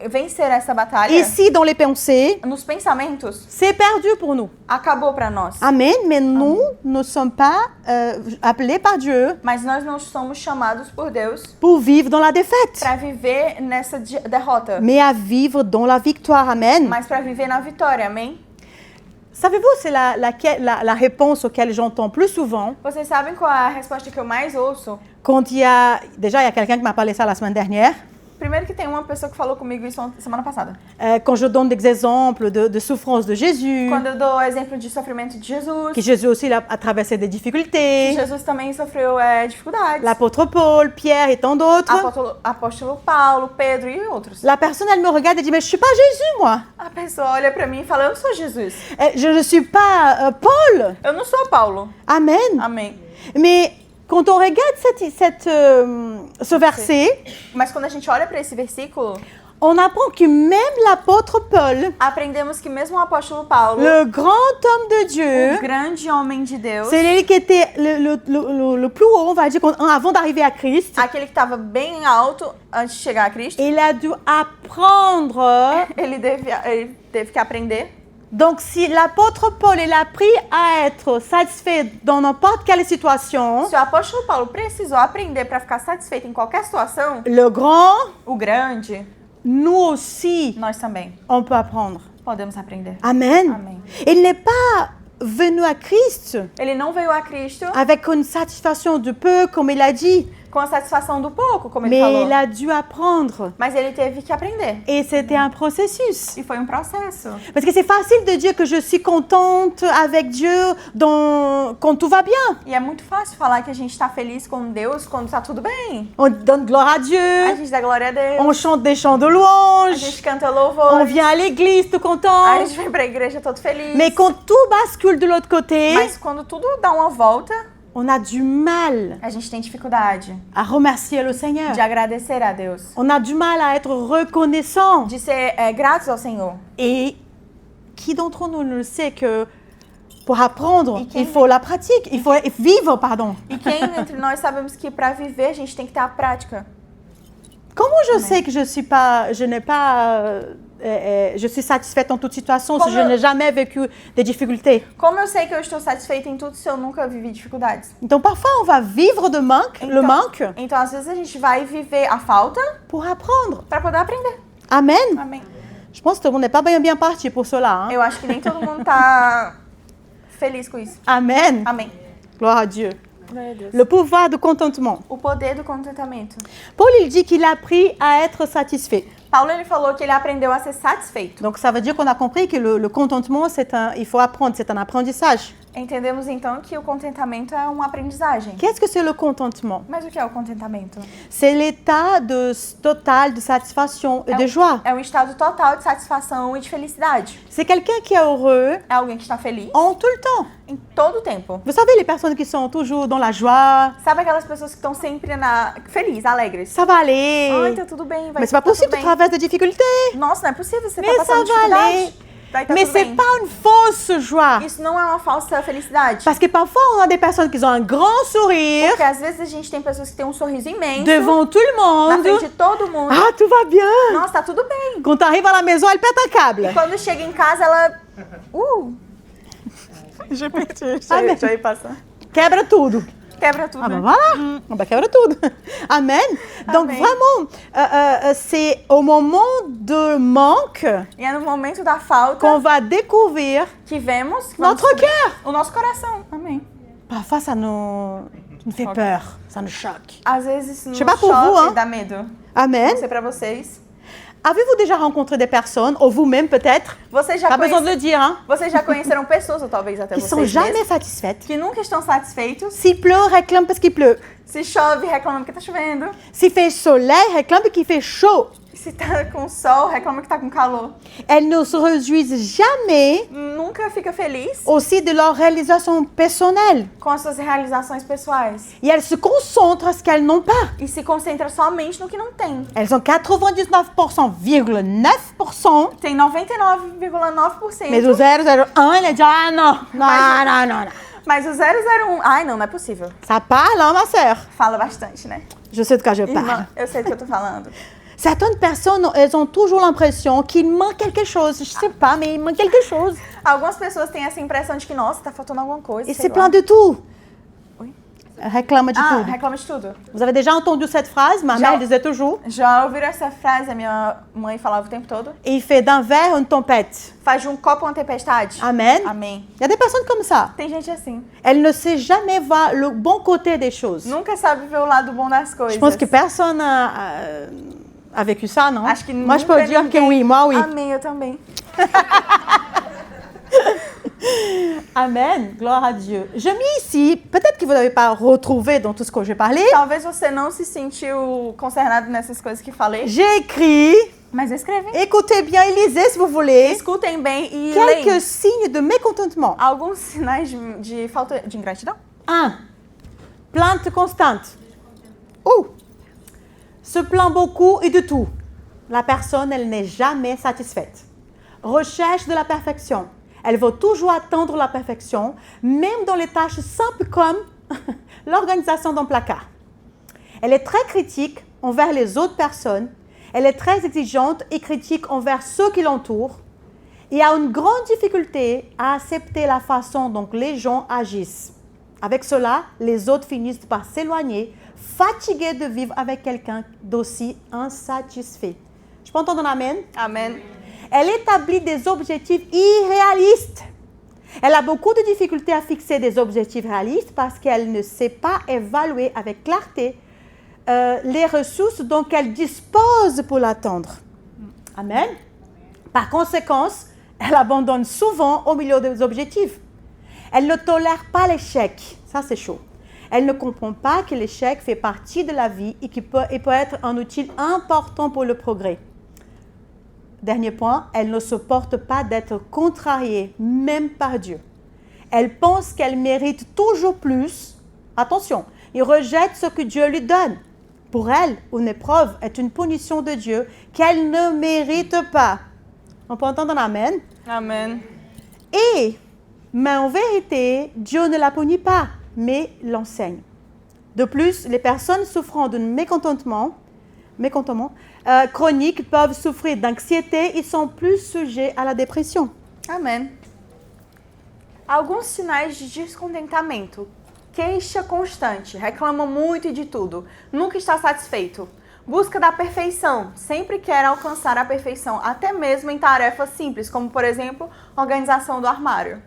vencer essa batalha, ici dans les pensées, nos pensamentos, c'est perdu pour nous. acabou para nós. Amen. Mais nous ne sommes pas appelés par Dieu Mas nós não somos chamados por Deus pour vivre dans la défaite, para viver nessa derrota, mais à vivre dans la victoire. Amen. mas para viver na vitória, amém? Savez-vous, c'est la réponse auquel j'entends plus souvent Vocês sabem qual é a resposta que eu mais ouço? quand il y a quelqu'un qui m'a parlé ça la semaine dernière. Primeiro que tem uma pessoa que falou comigo isso semana passada. Quand je donne des exemples de souffrance de Jésus, Quando eu dou exemplo de sofrimento de Jesus, que Jésus aussi a traversé des difficultés, Jesus também sofreu dificuldades. l'apôtre Paul, Pierre et tant d'autres, Apóstolo Paulo, Pedro e outros. la personne, elle me regarde et dit, mais je ne suis pas Jésus, moi. A pessoa olha pra mim e fala, eu não sou Jesus. Je ne suis pas Paul. Eu não sou Paulo. Amen. Amém. Mais quand on regarde ce verset, Mas quando a gente olha pra esse versículo, on apprend que même l'apôtre Paul, aprendemos que mesmo o apóstolo Paulo, le grand homme de o Dieu, grande homem de Deus, c'est lui qui était le plus haut, on va dire, avant d'arriver à Christ. aquele que estava bem alto antes de chegar a Cristo, Il a dû apprendre. ele teve que aprender. Donc, si l'apôtre Paul, il a appris à être satisfait dans n'importe quelle situation, Se o apóstolo Paulo precisou aprender para ficar satisfeito em qualquer situação, le grand, o grande, nous aussi, nós também on peut apprendre. podemos aprender. Amen. Amém. Il n'est pas venu à Christ Ele não veio a Cristo avec une satisfaction de peu, comme il a dit, com a satisfação do pouco, como ele mais falou. il a dû apprendre. Mas ele teve que aprender. Et c'était un processus. E foi um processo. Parce que c'est facile de dire que je suis contente avec Dieu quand tout va bien. E é muito fácil falar que a gente está feliz com Deus quando está tudo bem. On donne gloire à A Dieu, gente dá glória a Deus. on chante des chants de A louange, gente canta louvor. on vient à l'église tout A content. gente vem pra igreja todo feliz. Mais quand tout bascule de l'autre côté, Mas quando tudo dá uma volta, on a du mal a gente tem dificuldade à remercier le Seigneur. de agradecer a Deus. On a du mal à être reconnaissant. De ser gratos ao Senhor. Et qui d'entre nous ne le sait que pour apprendre, Et quem- il faut la pratique, il faut vivre, pardon. E quem entre nós sabemos que para viver a gente tem que ter a prática? Comment je sais que je suis satisfaite en toute situation si Comme- je n'ai jamais vécu des difficultés? Como eu sei que eu estou satisfeita em tudo se eu nunca vivi dificuldades? Donc parfois on va vivre le manque Então às vezes a gente vai viver a falta pour apprendre. para poder aprender. Amen. Amém. Je pense que tout le monde n'est pas bien parti pour cela. Hein? Eu acho que nem todo mundo tá feliz com isso. Amen. Amém. Gloire à Dieu. Glória a Deus. Le pouvoir du contentement. O poder do contentamento. Paul, il dit qu'il a appris à être satisfait. Paulo ele falou que ele aprendeu a ser satisfeito. Donc ça veut dire qu'on a compris que le contentement, il faut apprendre, c'est un apprentissage. Entendemos então que o contentamento é uma aprendizagem. Qu'est-ce que c'est le contentement? Mas o que é o contentamento? C'est l'état total de satisfaction et de joie. É um estado total de satisfação e de felicidade. C'est quelqu'un qui est heureux É alguém que está feliz en tout le temps. em todo o tempo. Vous savez, les personnes qui sont toujours dans la joie, Sabe aquelas pessoas que estão sempre felizes, alegres? ça va aller. Ai, tá tudo bem, vai Mais c'est pas tá tudo possible, tu bem. traverses des difficultés. Nossa, não é possível, você Mais tá passando ça va aller. dificuldade. Vai tá Mais tudo c'est bem. pas une fausse joie. Isso não é uma falsa felicidade. Parce que parfois, on a des personnes qui ont un grand sourire Porque às vezes a gente tem pessoas que têm um sorriso imenso devant tout le na monde. frente de todo mundo. Ah, tout va bien. Nossa, tá tudo bem. Quand tu arrives à la maison, elle pète un câble. Quando chega em casa, ela... Ah, já ia passar. Quebra tudo. Quebra tudo, Ah ben né? voilà, on va quebra tudo. Amen. Donc Amém. vraiment, c'est au moment de manque E é no momento da falta qu'on va découvrir que vemos que notre descobrir cœur. o nosso coração. Amém. Parfois, ça nous fait peur, ça nous choque. Às vezes nos sais pas pour choque vous, hein. e dá medo. Amen. Não sei pra vocês. Avez-vous déjà rencontré des personnes, ou vous-même peut-être, Vocês já, pas besoin de conhece- le dire, hein, vocês já conheceram pessoas, ou talvez até qui sont vocês jamais mesmos, satisfaites. que nunca estão satisfeitos. S'il pleut, réclament parce qu'il pleut. Se chove, reclama que tá chovendo. S'il fait soleil, réclament qu'il fait chaud. Se tá com sol, reclama que tá com calor. Elles ne se réjouissent jamais Nunca fica feliz aussi de leur réalisation personnelle. com as suas realizações pessoais. Et elles se concentrent sur ce qu'elles n'ont pas. E se concentra somente no que não tem. Elles ont 99,9%, Tem 99,9%. mais au 0,01, elles disent ah non, non. Mas o 001... Ai, não é possível. Ça parle, hein, ma sœur? Fala bastante, né? Je sais de quoi je Irmã, parle. eu sei do que eu tô falando. Certaines personnes, elles ont toujours l'impression qu'il manque quelque chose. Je sais pas, mais il manque quelque chose. Algumas pessoas têm essa impressão de que, nossa, tá faltando alguma coisa. Et sei c'est lá. plein de tout. Oui. Réclame de Ah, tout. reclama de tudo. Vous avez déjà entendu cette phrase? Ma Já. mère disait toujours. Já ouviram essa frase? A minha mãe falava o tempo todo. Et il fait d'un verre une tempête. Faz de um copo uma tempestade. Amen. Amém. Il y a des personnes comme ça. Tem gente assim. Elle ne sait jamais voir le bon côté des choses. Nunca sabe ver o lado bom das coisas. Je pense que personne a vécu ça, non? Acho que Moi, je nunca peux dire que ninguém- oui, moi oui. Amém, eu também. Amen, gloire à Dieu. Je mis ici, peut-être que vous n'avez pas retrouvé dans tout ce que j'ai parlé. Talvez você não se sentiu concernado nessas coisas que falei, J'ai écrit, mas eu escrevi. écoutez bien et lisez si vous voulez, Escutem bem e quelques leem signes de mécontentement. alguns sinais de falta de ingratidão. 1. Plainte constante. Se plaint beaucoup et de tout. La personne, elle n'est jamais satisfaite. Recherche de la perfection. Elle veut toujours atteindre la perfection, même dans les tâches simples comme l'organisation d'un placard. Elle est très critique envers les autres personnes. Elle est très exigeante et critique envers ceux qui l'entourent. Et a une grande difficulté à accepter la façon dont les gens agissent. Avec cela, les autres finissent par s'éloigner, fatigués de vivre avec quelqu'un d'aussi insatisfait. Je peux entendre un amen? Amen. Elle établit des objectifs irréalistes. Elle a beaucoup de difficultés à fixer des objectifs réalistes parce qu'elle ne sait pas évaluer avec clarté les ressources dont elle dispose pour l'atteindre. Amen. Par conséquent, elle abandonne souvent au milieu des objectifs. Elle ne tolère pas l'échec. Ça, c'est chaud. Elle ne comprend pas que l'échec fait partie de la vie et qu'il peut être un outil important pour le progrès. Dernier point, elle ne supporte pas d'être contrariée, même par Dieu. Elle pense qu'elle mérite toujours plus. Attention, il rejette ce que Dieu lui donne. Pour elle, une épreuve est une punition de Dieu qu'elle ne mérite pas. On peut entendre un amen? Amen. Mais en vérité, Dieu ne la punit pas, mais l'enseigne. De plus, les personnes souffrant d'un mécontentement chronique peuvent souffrir d'anxiété et sont plus sujets à la dépression. Amen. Alguns sinais de descontentamento. Queixa constante, reclama muito e de tudo, nunca está satisfeito. Busca da perfeição, sempre quer alcançar a perfeição, até mesmo em tarefas simples, como por exemplo, organização do armário.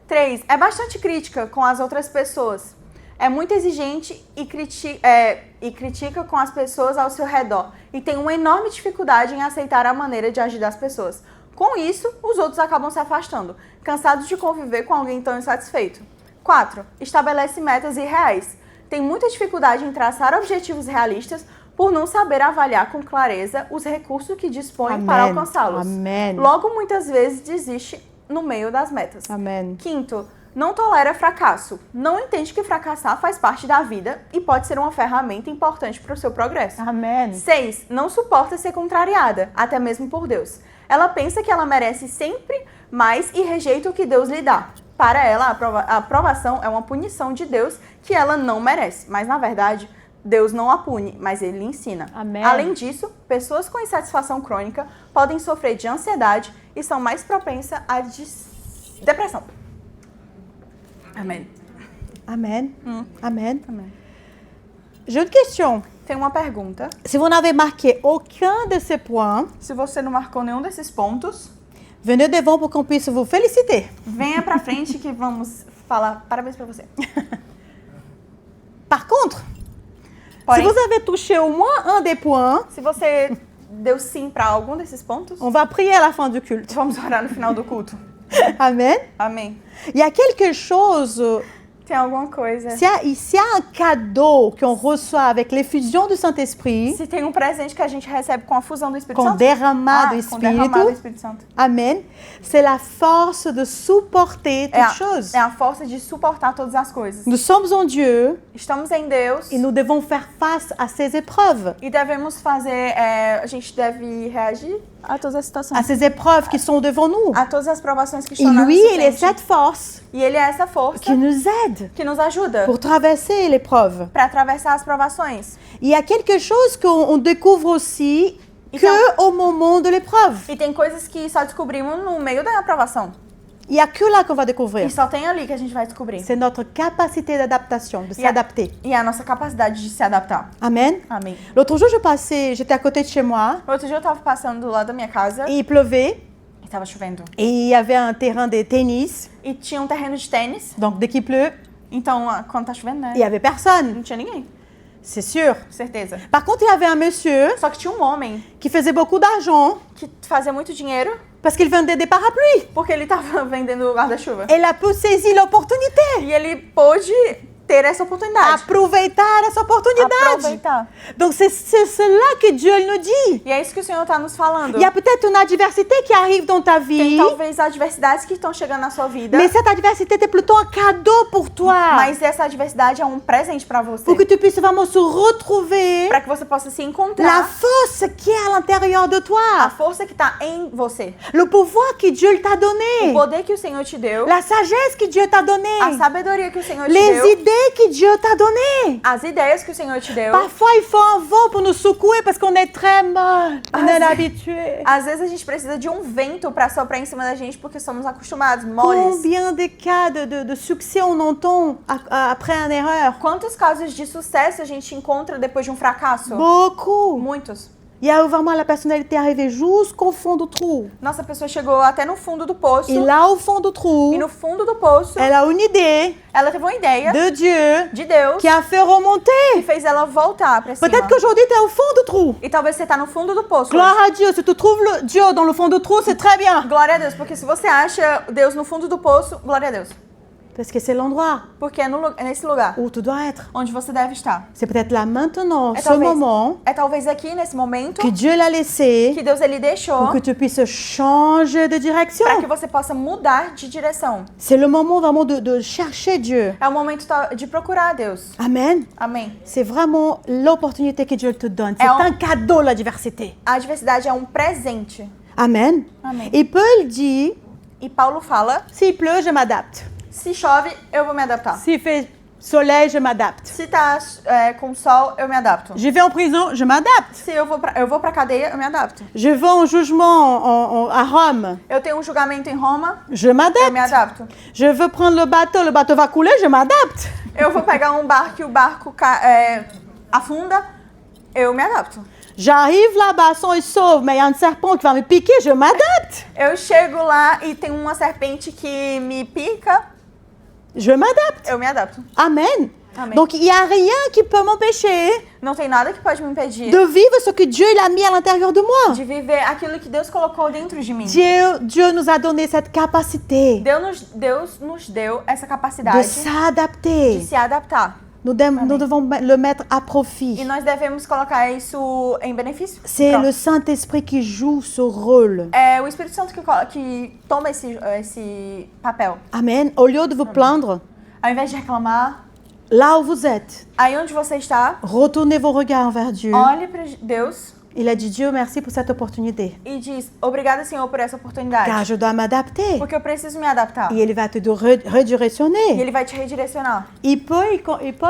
3. É bastante crítica com as outras pessoas. É muito exigente e critica com as pessoas ao seu redor e tem uma enorme dificuldade em aceitar a maneira de agir das pessoas. Com isso, os outros acabam se afastando, cansados de conviver com alguém tão insatisfeito. 4. Estabelece metas irreais. Tem muita dificuldade em traçar objetivos realistas por não saber avaliar com clareza os recursos que dispõe para alcançá-los. Amém. Logo, muitas vezes, desiste no meio das metas. Amém. 5. Não tolera fracasso. Não entende que fracassar faz parte da vida e pode ser uma ferramenta importante para o seu progresso. Amen. 6. Não suporta ser contrariada, até mesmo por Deus. Ela pensa que ela merece sempre mais e rejeita o que Deus lhe dá. Para ela, a aprovação é uma punição de Deus que ela não merece. Mas, na verdade, Deus não a pune, mas Ele lhe ensina. Amém. Além disso, pessoas com insatisfação crônica podem sofrer de ansiedade e são mais propensas à depressão. Amém. Amen. Amen. Amém. J'ai une question. Tem uma pergunta. Si vous n'avez marqué aucun de ces points, Se você não marcou nenhum desses pontos, venez devant pour qu'on puisse vous féliciter. venha pra frente que vamos falar parabéns pra você. Par contre, Porém, si vous avez touché au moins un des points, se você deu sim pra algum desses pontos, on va prier à la fin du culte. vamos orar no final do culto. Amen. Amém. Il y a quelque chose, Tem alguma coisa. s'il y a un cadeau qu'on reçoit avec l'effusion du Saint-Esprit, Se tem um presente que a gente recebe com a fusão do Espírito com Santo. derramado Com derramado do Espírito, Espírito Santo. Amen, c'est la force de supporter É toutes choses. a força de suportar todas as coisas. Nous sommes en Dieu Estamos em Deus et nous devons faire face à ces épreuves, e devemos fazer. A gente deve reagir a todas as à situações. ces épreuves qui sont devant nous. A todas as provações que Et estão na lui, nossa il est frente. cette force E Ele é essa força qui nous aide que nos ajuda pour traverser l'épreuve. para atravessar as provações. Il y a quelque chose qu'on découvre aussi Então- que au moment de l'épreuve. E tem coisas que só descobrimos no meio da aprovação. Il n'y a que là qu'on va E découvrir. só tem ali que a gente vai descobrir. C'est notre capacité d'adaptation, de E a, s'adapter. e a nossa capacidade de se adaptar. Amen. Amém. L'autre jour, j'étais à côté de chez moi, Outro dia eu tava passando do lado da minha casa et il pleuvait, e tava chovendo. et il y avait un terrain de tennis. E tinha um terreno de tênis. Donc, dès qu'il pleut, Então, quando tá chovendo, né? il n'y avait personne, Não tinha ninguém. c'est sûr. Certeza. Par contre, il y avait un monsieur Só que tinha um homem qui faisait beaucoup d'argent que fazia muito dinheiro parce qu'il vendait des parapluies. porque ele tava vendendo guarda-chuva. Elle a pu saisir l'opportunité, E ele pôde ter essa oportunidade. aproveitar essa oportunidade. Aproveitar. Donc, c'est cela que Dieu nous dit. E é isso que o Senhor tá nos falando. Il y a peut-être une adversité qui arrive dans ta Tem vie, talvez adversidades que estão chegando na sua vida, mais cette adversité est plutôt un cadeau pour toi. mas essa adversidade é um presente pra você. Pour que tu puisses vraiment se retrouver Pra que você possa se la encontrar force qui est à l'intérieur de a toi, força que tá em você. le pouvoir que Dieu t'a O donné, poder que o Senhor te deu, la sagesse que Dieu t'a a donnée, sabedoria que o Senhor te les deu, idées que Dieu t'a données. as ideias que o Senhor te deu. Parfois, il faut un vent pour nous secouer parce qu'on est très mal, on est Ah, habitué. Às vezes a gente precisa de um vento pra soprar em cima da gente porque somos acostumados, moles. Combien de cas de succès on entend après une erreur? Quantos casos de sucesso a gente encontra depois de um fracasso? Beaucoup. Muitos. Il y a vraiment la personnalité arrivée jusqu'au fond du trou. Nossa, a pessoa chegou até no fundo do poço. Et là, au fond du trou, E no fundo do poço, elle a une idée ela teve uma ideia de Dieu de Deus qui a fait que remonter. fez ela voltar pra cima. Peut-être qu'aujourd'hui, tu es au fond du trou. E talvez você tá no fundo do poço. Gloire à Dieu. Si tu trouves Dieu dans le fond du trou, c'est très bien. Glória a Deus, porque se você acha Deus no fundo do poço, glória a Deus. Parce que c'est l'endroit Porque é nesse lugar où tu dois être. onde você deve estar. C'est peut-être là maintenant, É ce talvez, moment, é talvez aqui nesse momento que Dieu l'a laissé que Deus ele deixou pour que tu puisses changer de direction. para que você possa mudar de direção. C'est le moment vraiment de chercher Dieu. É o momento de procurar a Deus. Amen. Amém. C'est vraiment l'opportunité que Dieu te donne. C'est Et on- un cadeau, la diversité. A adversidade é um presente. Amen. Amém. Et Paul dit, E Paulo fala: s'il pleut, je m'adapte. se chove, eu vou me adaptar. S'il fait soleil, je m'adapte. Se tá com sol, eu me adapto. Je vais en prison, je m'adapte. Se eu vou pra cadeia, eu me adapto. Je vais en jugement à Rome, Eu tenho um julgamento em Roma, je eu me m'adapte. adapto. Je veux prendre le bateau va couler, je m'adapte. Eu vou pegar um barco e o barco afunda, eu me adapto. J'arrive là-bas, sans et sauve, mais il y a un serpent qui va me piquer, je m'adapte. Eu chego lá e tem uma serpente que me pica, Je m'adapte. eu me adapto. Amen. Amen. Donc il n'y a rien qui peut m'empêcher Não tem nada que pode me impedir de vivre ce que Dieu il a mis à l'intérieur de moi. de viver aquilo que Deus colocou dentro de mim. Dieu nous a donné cette capacité Deus nos deu essa de capacidade de s'adapter. se adaptar. Nous devons le mettre à E profit. nós devemos colocar isso em benefício. C'est Pronto. le Saint-Esprit qui joue ce rôle. É o Espírito Santo que toma esse papel. Amen. Au lieu de vous plaindre, Ao invés de reclamar, là où vous êtes, aí onde você está, retournez vos regards vers Dieu. olhe para Deus Il a dit, Dieu, merci pour cette opportunité. e diz: obrigada, Senhor, por essa Car oportunidade. je dois m'adapter. Porque eu preciso me adaptar. Et il va te E redirectionner. Ele vai te redirecionar. Et Paul,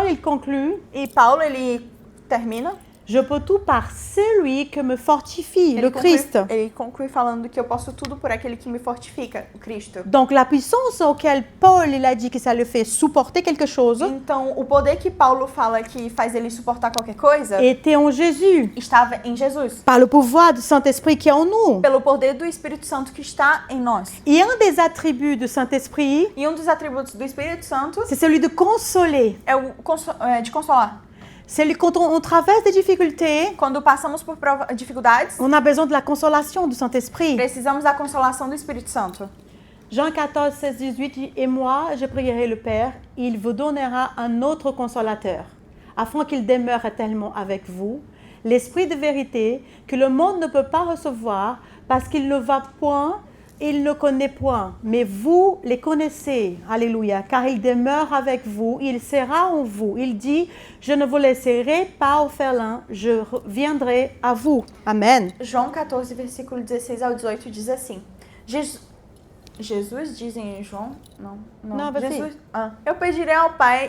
il conclut, E Paulo, ele termina Je peux tout par celui que me fortifie, le Christ. Ele conclui falando que eu posso tudo por aquele que me fortifica, o Cristo. Donc la puissance auquel Paul il a dit que ça le fait supporter quelque chose Então, o poder que Paulo fala que faz ele suportar qualquer coisa était en Jésus, estava em Jesus. par le pouvoir du Saint-Esprit qui est en nous. Pelo poder do Espírito Santo que está em nós. Et un des attributs du Saint-Esprit, E dos atributos do Espírito Santo c'est celui de consoler. é de consolar. Quand on traverse des difficultés, Quando passamos por dificuldades, on a besoin de la consolation du Saint-Esprit. precisamos da consolação do Espírito Santo. Jean 14, 16, 18 dit « Et moi, je prierai le Père, il vous donnera un autre consolateur, afin qu'il demeure éternellement avec vous, l'Esprit de vérité que le monde ne peut pas recevoir, parce qu'il ne va point, il ne connaît point, mais vous les connaissez. Alléluia, car il demeure avec vous, il sera en vous. Il dit, je ne vous laisserai pas orphelin, je viendrai à vous. Amen. João 14, versículo 16 ao 18 diz assim: Jesus diz em João? Não, vai Jesus. sim. Eu pedirei ao Pai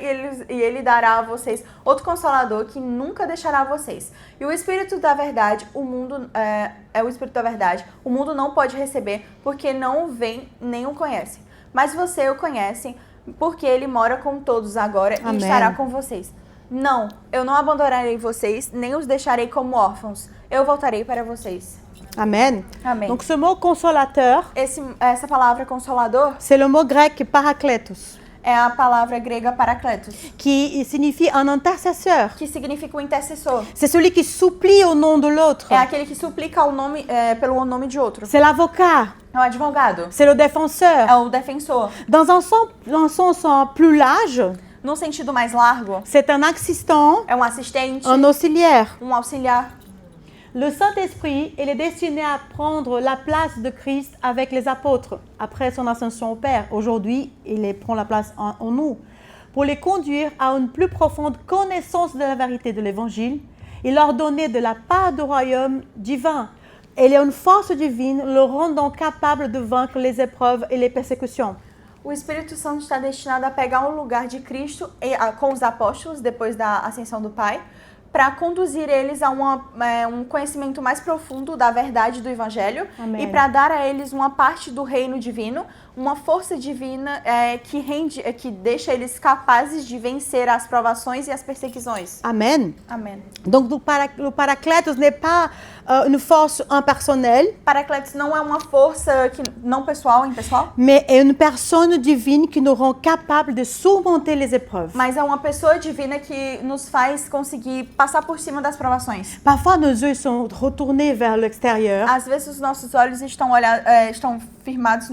e ele dará a vocês outro consolador que nunca deixará vocês. E o Espírito da Verdade, o mundo é o Espírito da Verdade. O mundo não pode receber porque não o vem nem o conhece. Mas você o conhece porque ele mora com todos agora Amém. E estará com vocês. Não, eu não abandonarei vocês, nem os deixarei como órfãos. Eu voltarei para vocês. Amen. Amém. Donc ce mot consolateur, Essa palavra consolador c'est le mot grec parakletos, é a palavra grega parakletos, qui signifie un intercesseur. que significa o intercessor. C'est celui qui supplie au nom de l'autre. É aquele que suplica pelo nome de outro. C'est l'avocat. É o advogado. C'est le défenseur. É o defensor. Dans un sens plus large, No sentido mais largo, c'est un assistant, é um assistente, un auxiliaire. auxiliar. Le Saint-Esprit, il est destiné à prendre la place de Christ avec les apôtres après son ascension au Père. Aujourd'hui, il prend la place en nous pour les conduire à une plus profonde connaissance de la vérité de l'Évangile et leur donner de la part du royaume divin. Elle est une force divine, le rendant capable de vaincre les épreuves et les persécutions. O Espírito Santo está destinado a pegar o lugar de Cristo com os apóstolos depois da ascensão do Pai, para conduzir eles a um conhecimento mais profundo da verdade do Evangelho. Amém. E para dar a eles uma parte do reino divino, uma força divina que deixa eles capazes de vencer as provações e as perseguições. Amen. Amém. Donc le Paracletos n'est pas une force impersonnelle, Paracletos não é uma força não impessoal, mais est une personne divine qui nous rend capables de surmonter les épreuves. mas é uma pessoa divina que nos faz conseguir passar por cima das provações. Parfois, nos yeux sont retournés vers l'extérieur. Às vezes os nossos olhos estão firmados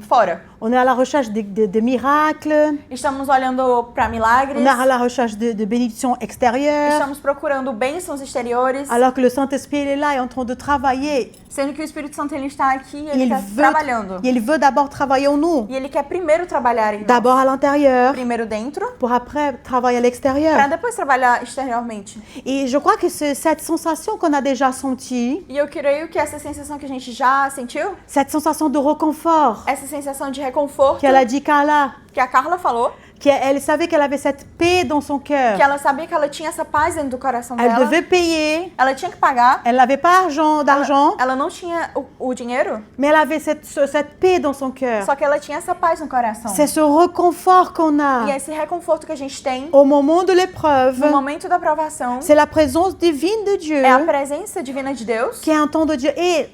fora. On est à la recherche de miracles. Estamos olhando para milagres. On est à la recherche de bénédictions extérieures. Estamos procurando bênçãos exteriores. Alors que le Saint-Esprit il est là, est en train de travailler. Sendo que o Espírito Santo ele está aqui, ele está trabalhando. Il veut d'abord travailler en nous. E ele quer primeiro trabalhar em nós. D'abord à l'intérieur, Primeiro dentro, pour après travailler à l'extérieur. para depois trabalhar exteriormente. Et je crois que c'est cette sensation qu'on a déjà sentie, E eu creio que essa sensação que a gente já sentiu, cette sensation de réconfort, essa sensação de reconforto qu'elle a dit Carla, que a Carla falou, qu'elle savait qu'elle avait cette paix dans son cœur. que ela sabia que ela tinha essa paz dentro do coração Elle dela. devait payer, Ela tinha que pagar. elle n'avait pas d'argent, Ela não tinha o dinheiro, mais elle avait cette paix dans son cœur. só que ela tinha essa paz no coração. C'est ce réconfort qu'on E a esse reconforto que a gente tem au moment de l'épreuve. no momento da provação C'est la présence divine de Dieu é a presença divina de Deus qui entend de dire, hé,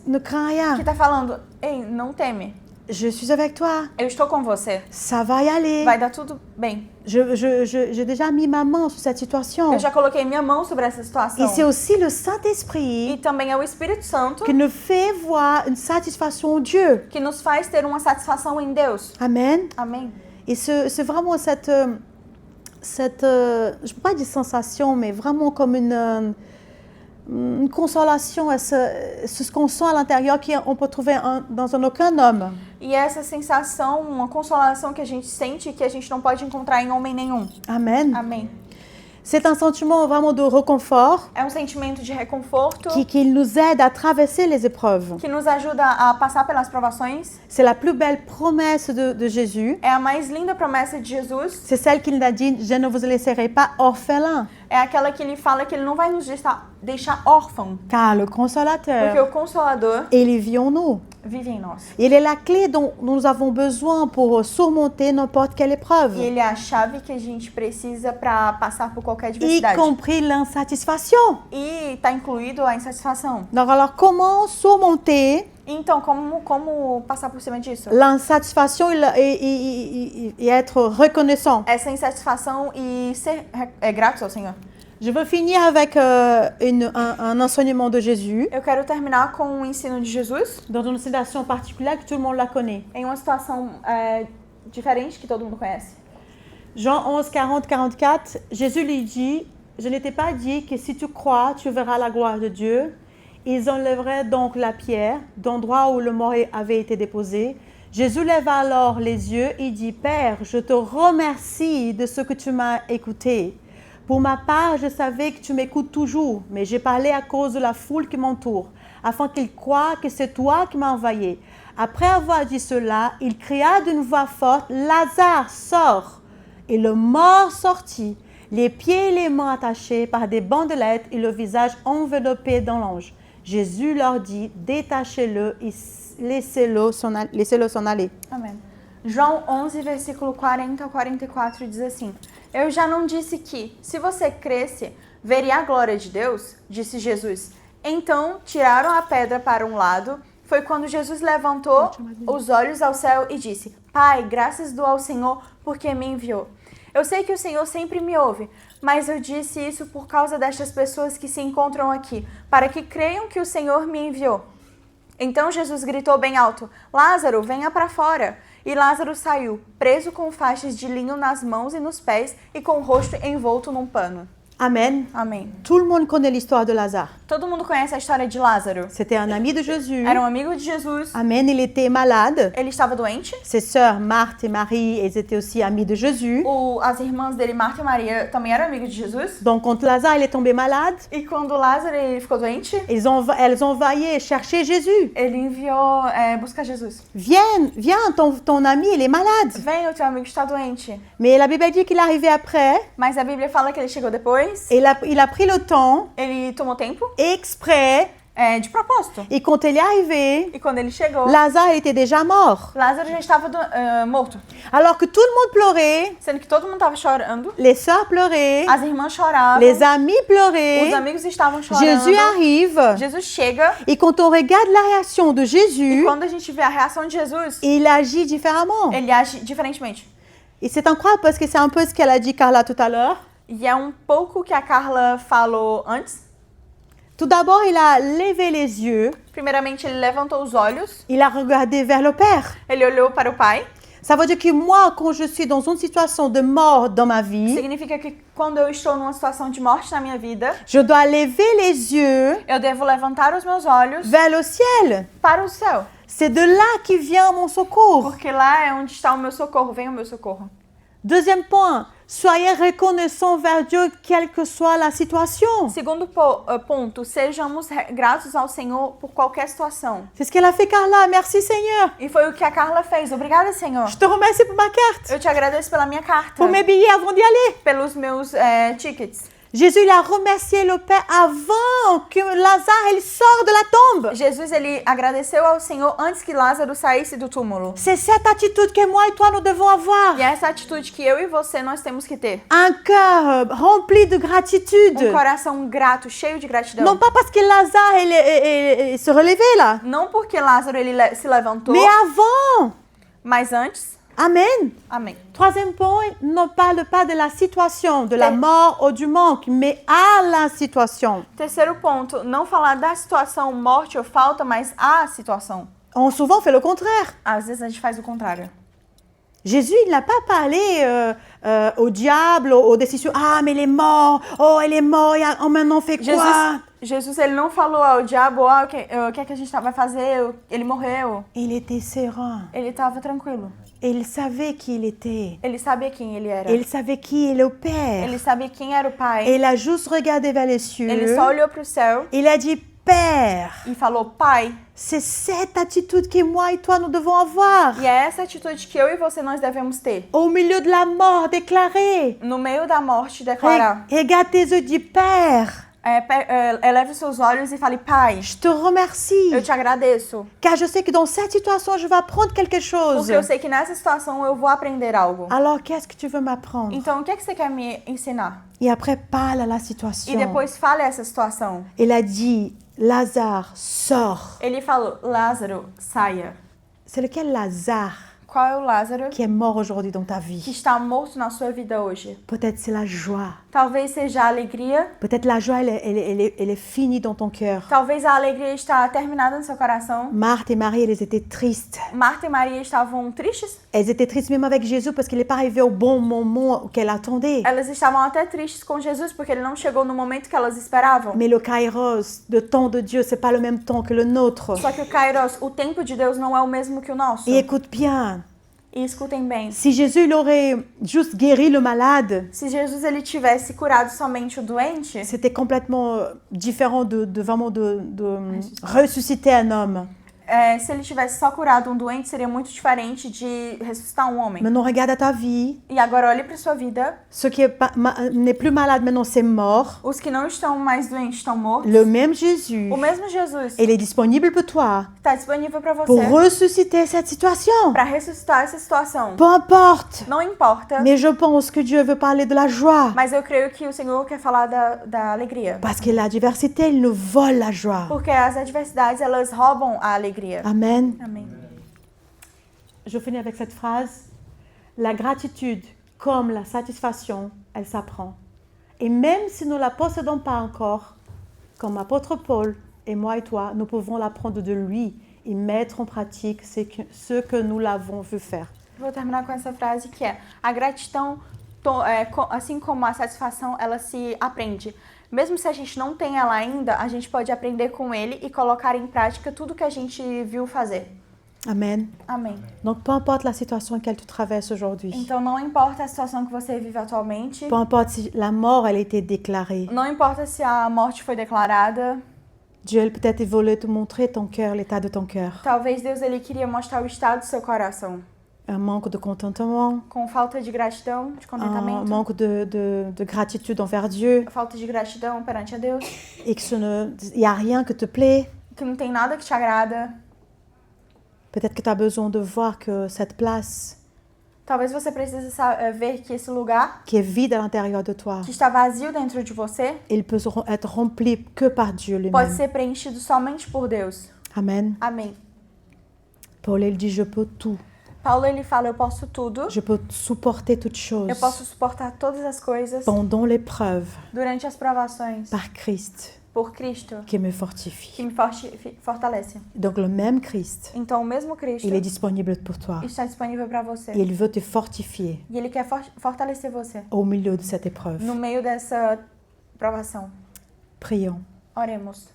ne crains que rien, tá falando: ei, não teme, je suis avec toi, eu estou com você, ça va y aller. vai dar tudo bem. J'ai déjà mis ma main sur cette situation. Eu já coloquei minha mão sobre essa Et situação. c'est aussi le E Saint-Esprit também é o Espírito Santo qui nous fait voir une satisfaction en Dieu. que nos faz ter uma satisfação em Deus. Amen. Amém. Et c'est vraiment cette je ne peux pas dire sensation, mais vraiment comme une consolation, ce qu'on sent à l'intérieur qu'on peut trouver dans aucun homme. E essa sensação, uma consolação que a gente sente que a gente não pode encontrar em homem nenhum. Amen. Amém. C'est un sentiment vraiment de réconfort É um sentimento de reconforto qui nous aide à traverser les épreuves. que nos ajuda a passar pelas provações. C'est la plus belle promesse de Jésus. É a mais linda promessa de Jesus. C'est celle qu'il a dit, je ne vous laisserai pas orphelins. é aquela que ele fala que ele não vai nos deixar órfãos, car le porque Consolateur, o Consolador il vit en nous. vive em nós. Il est la clé dont nous avons besoin pour surmonter n'importe quelle épreuve, E ele é a chave que a gente precisa para passar por qualquer y adversidade. compris l'insatisfaction. E está incluído a insatisfação. Donc alors, comment surmonter Então, como passar por cima disso? l'insatisfaction et être reconnaissant? Essa insatisfação e ser grato ao Senhor. Je veux finir avec un enseignement de Jésus, Eu quero terminar com o ensino de Jesus, dans une citation particulière que tout le monde la connaît. em uma situação diferente que todo mundo conhece. Jean 11, 40, 44, Jésus lui dit, je ne t'ai pas dit que si tu crois, tu verras la gloire de Dieu. Ils enlèveraient donc la pierre d'endroit où le mort avait été déposé. Jésus leva alors les yeux et dit, Père, je te remercie de ce que tu m'as écouté. Pour ma part, je savais que tu m'écoutes toujours, mais j'ai parlé à cause de la foule qui m'entoure, afin qu'ils croient que c'est toi qui m'as envoyé. Après avoir dit cela, il cria d'une voix forte, Lazare, sors! Et le mort sortit, les pieds et les mains attachés par des bandelettes et le visage enveloppé dans l'ange. Jésus leur dit, détachez-le et laissez-le s'en aller. Amém. João 11, versículo 40 ao 44 diz assim: Eu já não disse que, se você cresce, veria a glória de Deus? Disse Jesus. Então tiraram a pedra para um lado. Foi quando Jesus levantou os olhos ao céu e disse: Pai, graças dou ao Senhor porque me enviou. Eu sei que o Senhor sempre me ouve, mas eu disse isso por causa destas pessoas que se encontram aqui, para que creiam que o Senhor me enviou. Então Jesus gritou bem alto: Lázaro, venha para fora. E Lázaro saiu, preso com faixas de linho nas mãos e nos pés e com o rosto envolto num pano. Amen. Amém. Tout le monde connaît l'histoire de Lazare. Todo mundo conhece a história de Lázaro. C'était un ami de Jésus. Era um amigo de Jesus. Amen, il était malade. Ele estava doente. Ses sœurs, Marthe et Marie, elles étaient aussi amies de Jésus. As irmãs dele, Marta e Maria, também eram amigos de Jesus. Donc, quand Lazare il est tombé malade, E quando Lázaro ele ficou doente, elles envoyaient chercher Jésus. ele enviou buscar Jesus. Viens, ton ami, il est malade. Vem, o teu amigo está doente. Mais la Bible dit qu'il est arrivé après. Mas a Bíblia fala que ele chegou depois. Et il a pris le temps, Ele tomou tempo, exprès, de propósito. et quand il est arrivé, E quando ele chegou, Lazare il était déjà mort. Lázaro já estava morto. Alors que tout le monde pleurait, Sendo que todo mundo estava chorando. les sœurs pleuraient, As irmãs choravam. les amis Os pleuraient. amigos estavam chorando. Jésus arrive. Jesus chega. Et quand on regarde la réaction de E Jésus, quando a gente vê a reação de Jesus, il agit différemment. ele age diferentemente. Et c'est incroyable parce que c'est un peu ce qu'elle a dit Carla tout à l'heure. E é um pouco que a Carla falou antes. Tout d'abord, il a levé les yeux, Primeiramente, ele levantou os olhos. il a regardé vers le Père. Ele olhou para o Pai. Ça veut dire que moi, quand je suis dans une situation de mort dans ma vie, Significa que quando eu estou numa situação de morte na minha vida, je dois lever les yeux eu devo levantar os meus olhos vers le ciel. para o céu. C'est de là qui vient mon secours. Porque lá é onde está o meu socorro. Vem o meu socorro. Deuxième point, soyez reconnaissants vers Dieu, quelle que soit la situation. Segundo ponto, sejamos gratos ao Senhor por qualquer situação. C'est ce qu'elle a fait, Carla. Merci, Seigneur. E foi o que a Carla fez. Obrigada, Senhor. Je te remercie pour ma carte, Eu te agradeço pela minha carta, pour mes billets avant d'y aller. pelos meus tickets. Jésus, il a remercié le Père avant que Lazare il sorte de la tombe. Jesus, ele agradeceu ao Senhor antes que Lázaro saísse do túmulo. C'est cette attitude que moi et toi, nous devons avoir. E é essa atitude que eu e você nós temos que ter. Un cœur rempli de gratitude. Coração grato, cheio de gratidão. Non pas parce que Lazare il se relevait là, Não porque Lázaro ele se levantou, mais avant. mas antes. Amen. Amém. Troisième point, ne parle pas de la situation, de la mort ou du manque, mais à la situation. Terceiro ponto, não falar da situação morte ou falta, mas a situação. On souvent fait le contraire. Às vezes a gente faz o contrário. Jésus, il n'a pas parlé au diable, aux décisions. Ah, mais il est mort. Oh, il est mort. Maintenant, on fait quoi? Jesus, ele não falou ao diabo, o que é que a gente vai fazer? Ele morreu. Il était serein. Ele estava tranquilo. Il savait qui il était. Ele sabia quem ele era. Il savait qui est le Père. Ele sabia quem era o Pai. Et il a juste regardé vers les cieux. Ele só olhou para o céu. Il a dit, Père. e falou, Pai. C'est cette attitude que moi et toi, nous devons avoir. E é essa atitude que eu e você nós devemos ter. Au milieu de la mort, déclarer. No meio da morte, declarar. Regarde tes yeux, dis Père, Eleve os seus olhos e fale, Pai, je te remercie. eu te agradeço. Car je sais que dans cette situation, je vais apprendre quelque chose. Porque eu sei que nessa situação eu vou aprender algo. Alors, qu'est-ce que tu veux m'apprendre? Então, o que é que você quer me ensinar? Et après, parle à la E situation. depois fale essa situação. Il a dit, Lazare, sors. Ele falou, Lázaro, saia. C'est lequel Lazare Qual é o Lázaro qui est mort aujourd'hui dans ta que vie? está morto na sua vida hoje? Peut-être c'est la joie. Talvez seja a alegria. Peut-être la joie, elle est finie dans ton cœur. Talvez a alegria está terminada no seu coração. Marthe et Marie, elles étaient tristes. Marta e Maria estavam tristes. Elles étaient tristes même avec Jésus parce qu'il n'est pas arrivé au bon moment qu'elle attendait. Elas estavam até tristes com Jesus porque ele não chegou no momento que elas esperavam. Mais le kairos, le temps de Dieu, c'est pas le même temps que le nôtre. Só que o Kairos, o tempo de Deus não é o mesmo que o nosso. Et écoute bien, E escutem bem. si Jésus il aurait juste guéri le malade, Se Jesus ele tivesse curado somente o doente, c'était complètement différent de vraiment de ressusciter un homme. Se ele tivesse só curado um doente, seria muito diferente de ressuscitar um homem. Maintenant, regarde à ta vie. E agora olhe para sua vida. Ce qui n'est plus malade maintenant, c'est mort. Os que não estão mais doentes estão mortos. Le même Jésus, O mesmo Jesus il est disponible pour toi está disponível para pour você ressusciter cette situation. para ressuscitar essa situação. Peu importe. Não importa, Mais je pense que Dieu veut parler de la joie. mas eu creio que o Senhor quer falar da alegria. Parce que la diversité, il nous vole la joie. Porque as adversidades, elas roubam a alegria. Amen. Amém. Je finis avec cette phrase. La gratitude, comme la satisfaction, elle s'apprend. Et même si nous ne la possédons pas encore, comme l'apôtre Paul et moi et toi, nous pouvons l'apprendre de lui et mettre en pratique ce que nous l'avons vu faire. Vou terminar com essa frase que é: a gratidão, assim como a satisfação, ela se aprende. Mesmo se a gente não tem ela ainda, a gente pode aprender com ele e colocar em prática tudo que a gente viu fazer. Amen. Amém. Donc, peu importe la situation à laquelle tu traverses aujourd'hui, Então não importa a situação que você vive atualmente, peu importe si la mort elle a été déclarée, não importa se a morte foi declarada, Dieu elle, peut-être il voulait te montrer ton cœur, l'état de ton cœur. talvez Deus ele queria mostrar o estado do seu coração. Un manque de contentement, Com falta de gratidão, de un contentamento, manque de gratitude envers Dieu, falta de gratidão perante a Deus, et que il n'y a rien que te plaît. que não tem nada que te agrada. Peut-être que tu as besoin de voir que cette place Talvez você precise ver que esse lugar qui est vide à l'intérieur de toi, que está vazio dentro de você il peut être rempli que par Dieu pode lui-même. ser preenchido somente por Deus. Amen. Amém. Paul, il dit, je peux tout. Paulo ele fala, eu posso tudo, Je peux supporter toutes choses eu posso suportar todas as coisas pendant l'épreuve durante as provações par Christ por Cristo, qui me que fortifie. me fortalece. Donc le même Christ, Então o mesmo Cristo il est disponible pour toi. está disponível para você. Et il veut te fortifier E ele quer fortalecer você au milieu de cette épreuve. no meio dessa provação. Prions. Oremos.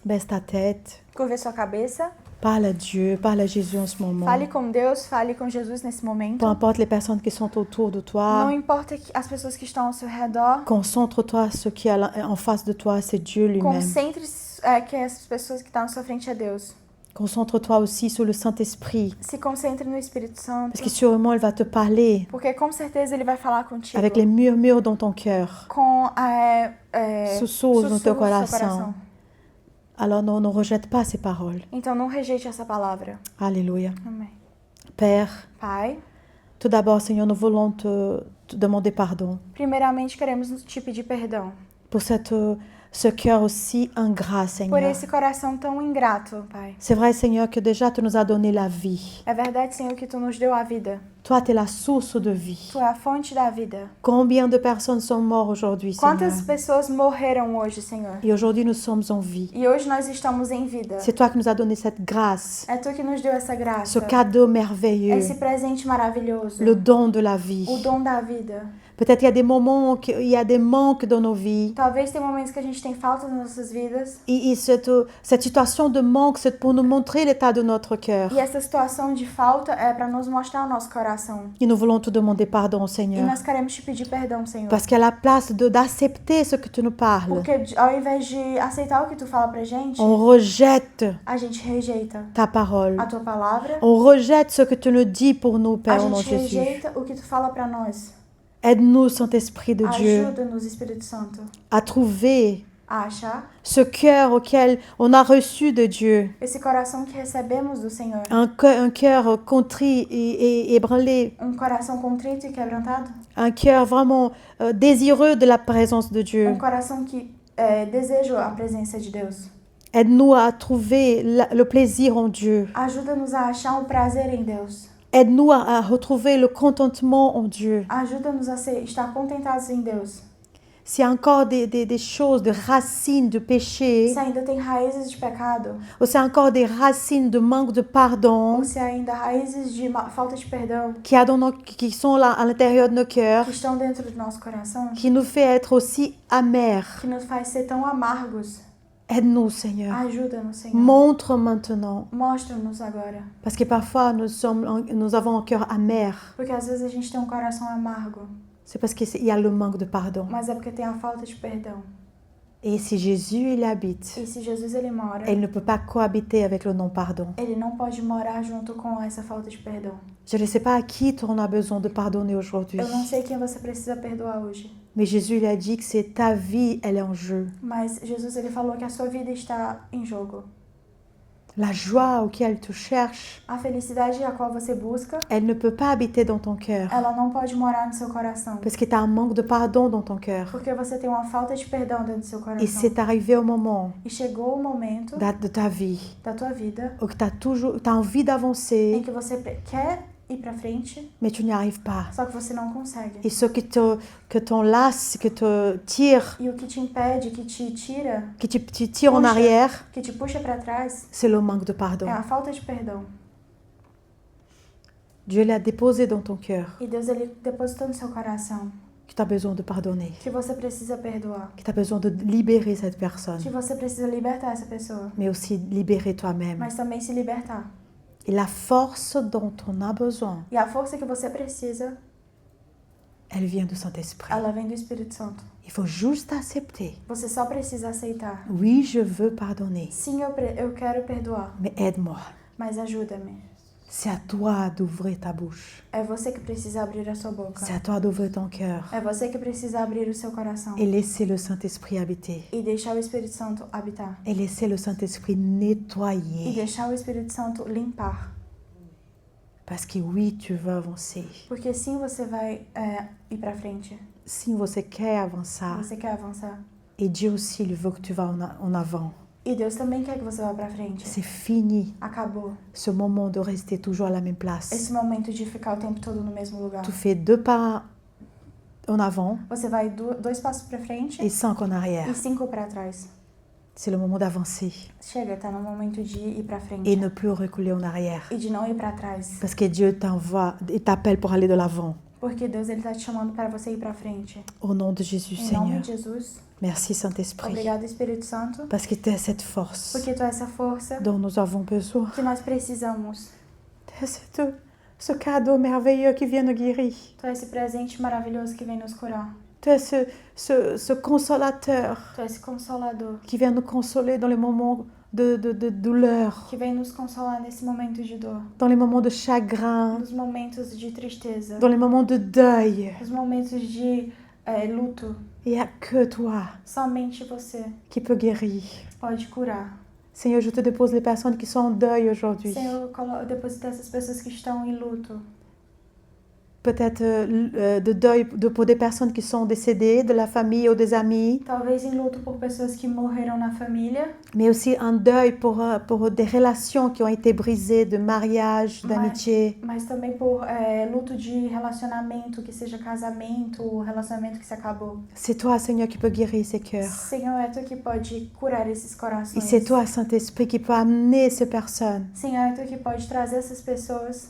Baisse ta tête. Curve sua cabeça. Parle à Dieu, parle à Jésus en ce moment. Fale com Deus, fale com Jesus nesse momento. Peu importe les personnes qui sont autour de toi. Não importa as pessoas que estão ao seu redor. Concentre-toi sur ce qui est en face de toi, c'est Dieu lui-même. Concentre-se que as pessoas que estão à sua frente é Deus. Concentre-toi aussi sur le Saint-Esprit. Se concentre no Espírito Santo. Parce que sûrement, il va te parler Porque com certeza ele vai falar contigo. avec les murmures dans ton cœur. Com Sussurros no teu sussurros do seu coração. Alors ne rejette pas ces paroles. Então não rejeite essa palavra. Alléluia. Amém. Père, Pai, tout d'abord, Seigneur, nous voulons te demander pardon primeiramente queremos te pedir perdão pour ce cœur aussi ingrat, por Seigneur. esse coração tão ingrato, Pai. C'est vrai, Seigneur, que déjà tu nous as donné la vie. É verdade, Senhor, que Tu nos deu a vida. Toi, tu es la source de vie. Tu é a fonte da vida. Combien de personnes sont mortes aujourd'hui, Seigneur? Quantas pessoas morreram hoje, Senhor? Et aujourd'hui, nous sommes en vie. E hoje nós estamos em vida. C'est toi qui nous as donné cette grâce, É Tu que nos deu essa graça. ce cadeau merveilleux, Esse presente maravilhoso. le don de la vie. O dom da vida. Peut-être il y a des moments, il y a des manques dans nos vies. Talvez tem momentos que a gente tem falta nas nossas vidas. Et cette situation de manque, c'est pour nous montrer l'état de notre cœur. E essa situação de falta é para nos mostrar o nosso coração. Et nous voulons te demander pardon, E Seigneur. nós queremos te pedir perdão, Senhor. Parce qu'à la place d'accepter ce que tu nous parles, Porque ao invés de aceitar o que tu fala pra gente, on rejette a gente rejeita ta parole. a tua palavra. On rejette ce que tu nous dis pour nous, A Père, au nom de gente Jésus. rejeita o que tu fala pra nós. Aide-nous, Saint-Esprit de Dieu, Ajuda-nos, Espírito Santo, à trouver a achar ce cœur auquel on a reçu de Dieu. esse coração que recebemos do Senhor. Un cœur contrit et ébranlé. Coração contrito e quebrantado. Un cœur vraiment désireux de la présence de Dieu. Coração que deseja a presença de Deus. Aide-nous à trouver le plaisir en Dieu. Ajuda-nos a achar o prazer em Deus. Aide-nous à retrouver le contentement en Dieu. Ajuda-nos a estar contentados em Deus. S'il y a encore des choses, de racines de péché, Se ainda tem raízes de pecado, ou s'il y a encore des racines de manque de pardon ou se ainda raízes de falta de perdão qui sont là à l'intérieur de nos cœurs, que estão dentro do nosso coração, qui nous fait être aussi amers, que nos faz ser tão amargos, aide-nous, Seigneur. ajuda-nos, Senhor. Montre maintenant. Mostra-nos agora. Parce que parfois, nous avons un cœur amer. Porque às vezes a gente tem um coração amargo, C'est parce qu'il y a le manque de pardon. mas é porque tem a falta de perdão. Et si Jésus, il habite, E se Jesus ele mora, il ne peut pas cohabiter avec le non-pardon. ele não pode morar junto com essa falta de perdão. Je ne sais pas à qui tu en as besoin de pardonner aujourd'hui. Eu não sei quem você precisa perdoar hoje, Mais Jésus, il a dit que c'est ta vie, elle est en jeu. mas Jesus ele falou que a sua vida está em jogo. La joie auquel tu cherches, A felicidade a qual você busca, elle ne peut pas habiter dans ton cœur. ela não pode morar no seu coração. Parce que tu as un manque de pardon dans ton cœur. Porque você tem uma falta de perdão dentro do seu Et coração. c'est arrivé au moment E chegou o momento de ta vie da tua vida où tu as envie em d'avancer, que você quer ir pra frente, mais tu n'y arrives pas. só que você não consegue. Et ce que t'enlace, que te tire, E o que te impede, que te tira, que tu tires en Puxa. arrière, que te puxa pra trás, c'est le manque de pardon. é a falta de perdão. Dieu l'a déposé dans ton cœur, E Deus ele depositou no seu coração que tu as besoin de pardonner, que você precisa perdoar, que tu as besoin de libérer cette personne, que você precisa libertar essa pessoa, mais aussi libérer toi-même. mas também se libertar. Et la force dont on a besoin, E a força que você precisa, elle vient du Saint-Esprit. ela vem do Espírito Santo. Il faut juste accepter. Você só precisa aceitar. Oui, je veux pardonner, Sim, eu quero perdoar, mais aide-moi. mas ajuda-me. C'est à toi d'ouvrir ta bouche. É você que precisa abrir a sua boca. C'est à toi d'ouvrir ton cœur É você que precisa abrir o seu coração et laisser le Saint-Esprit habiter. e deixar o Espírito Santo habitar. Et laisser le Saint-Esprit E nettoyer. deixar o Espírito Santo limpar. Parce que oui, tu veux avancer. Porque sim, você vai ir pra frente. Si você quer avançar, Você quer avançar. et Dieu aussi, il veut que tu vas en avant. E Deus também quer que você vá pra frente. C'est fini Acabou. ce moment de rester toujours à la même place. Esse momento de ficar o tempo todo no mesmo lugar. Tu fais 2 pas en avant Você vai 2 passos pra frente et 5 en arrière. e 5 pra trás. C'est le moment d'avancer Chega, tá no momento de ir pra frente. et ne plus reculer en arrière. E de não ir pra trás. Parce que Dieu t'envoie et t'appelle pour aller de l'avant. Porque Deus ele tá te chamando para você ir pra frente. Au nom de Jésus, Em nome Seigneur. de Jesus. Merci, Saint-Esprit. Obrigado, Espírito Santo. Parce que tu as cette force Porque tu é essa força dont nous avons besoin. que nós precisamos. Tu es ce cadeau merveilleux qui vient nous guérir. Tu é esse presente maravilhoso que vem nos curar. Tu es ce consolateur Tu é esse consolador qui vient nous consoler dans les moments de douleur, que vem nos consolar nesse momento de dor, dans les moments de chagrin, nos momentos de tristeza, dans les moments de deuil. nos momentos de luto. Il n'y a que toi Somente você qui peux guérir. pode curar. Seigneur, je te dépose les personnes qui sont en deuil aujourd'hui. Senhor, eu deposito essas pessoas que estão em luto. Peut-être de deuil pour des personnes qui sont décédées, de la famille ou des amis, Talvez em luto por pessoas que morreram na família, mais aussi un deuil pour des relations qui ont été brisées, de mariage, d'amitié. mas também por luto de relacionamento, que seja casamento, relacionamento que se acabou. C'est toi, Seigneur, qui peux guérir ces cœurs. Senhor, é tu que pode curar esses Et corações. c'est toi, Saint-Esprit, qui peut amener ces personnes Senhor, é tu que pode trazer essas pessoas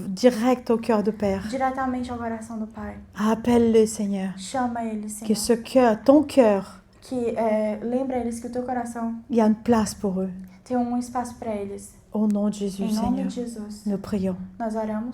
direct au cœur du Père. diretamente ao coração do Pai. Appelle-le, Seigneur. Chama ele, Que Senhor. ce cœur, ton cœur, Que lembra eles que o teu coração il y a une place pour eux. tem um espaço para eles. Au nom de Jésus, Em nome Seigneur, de Jesus, nous prions. nós oramos.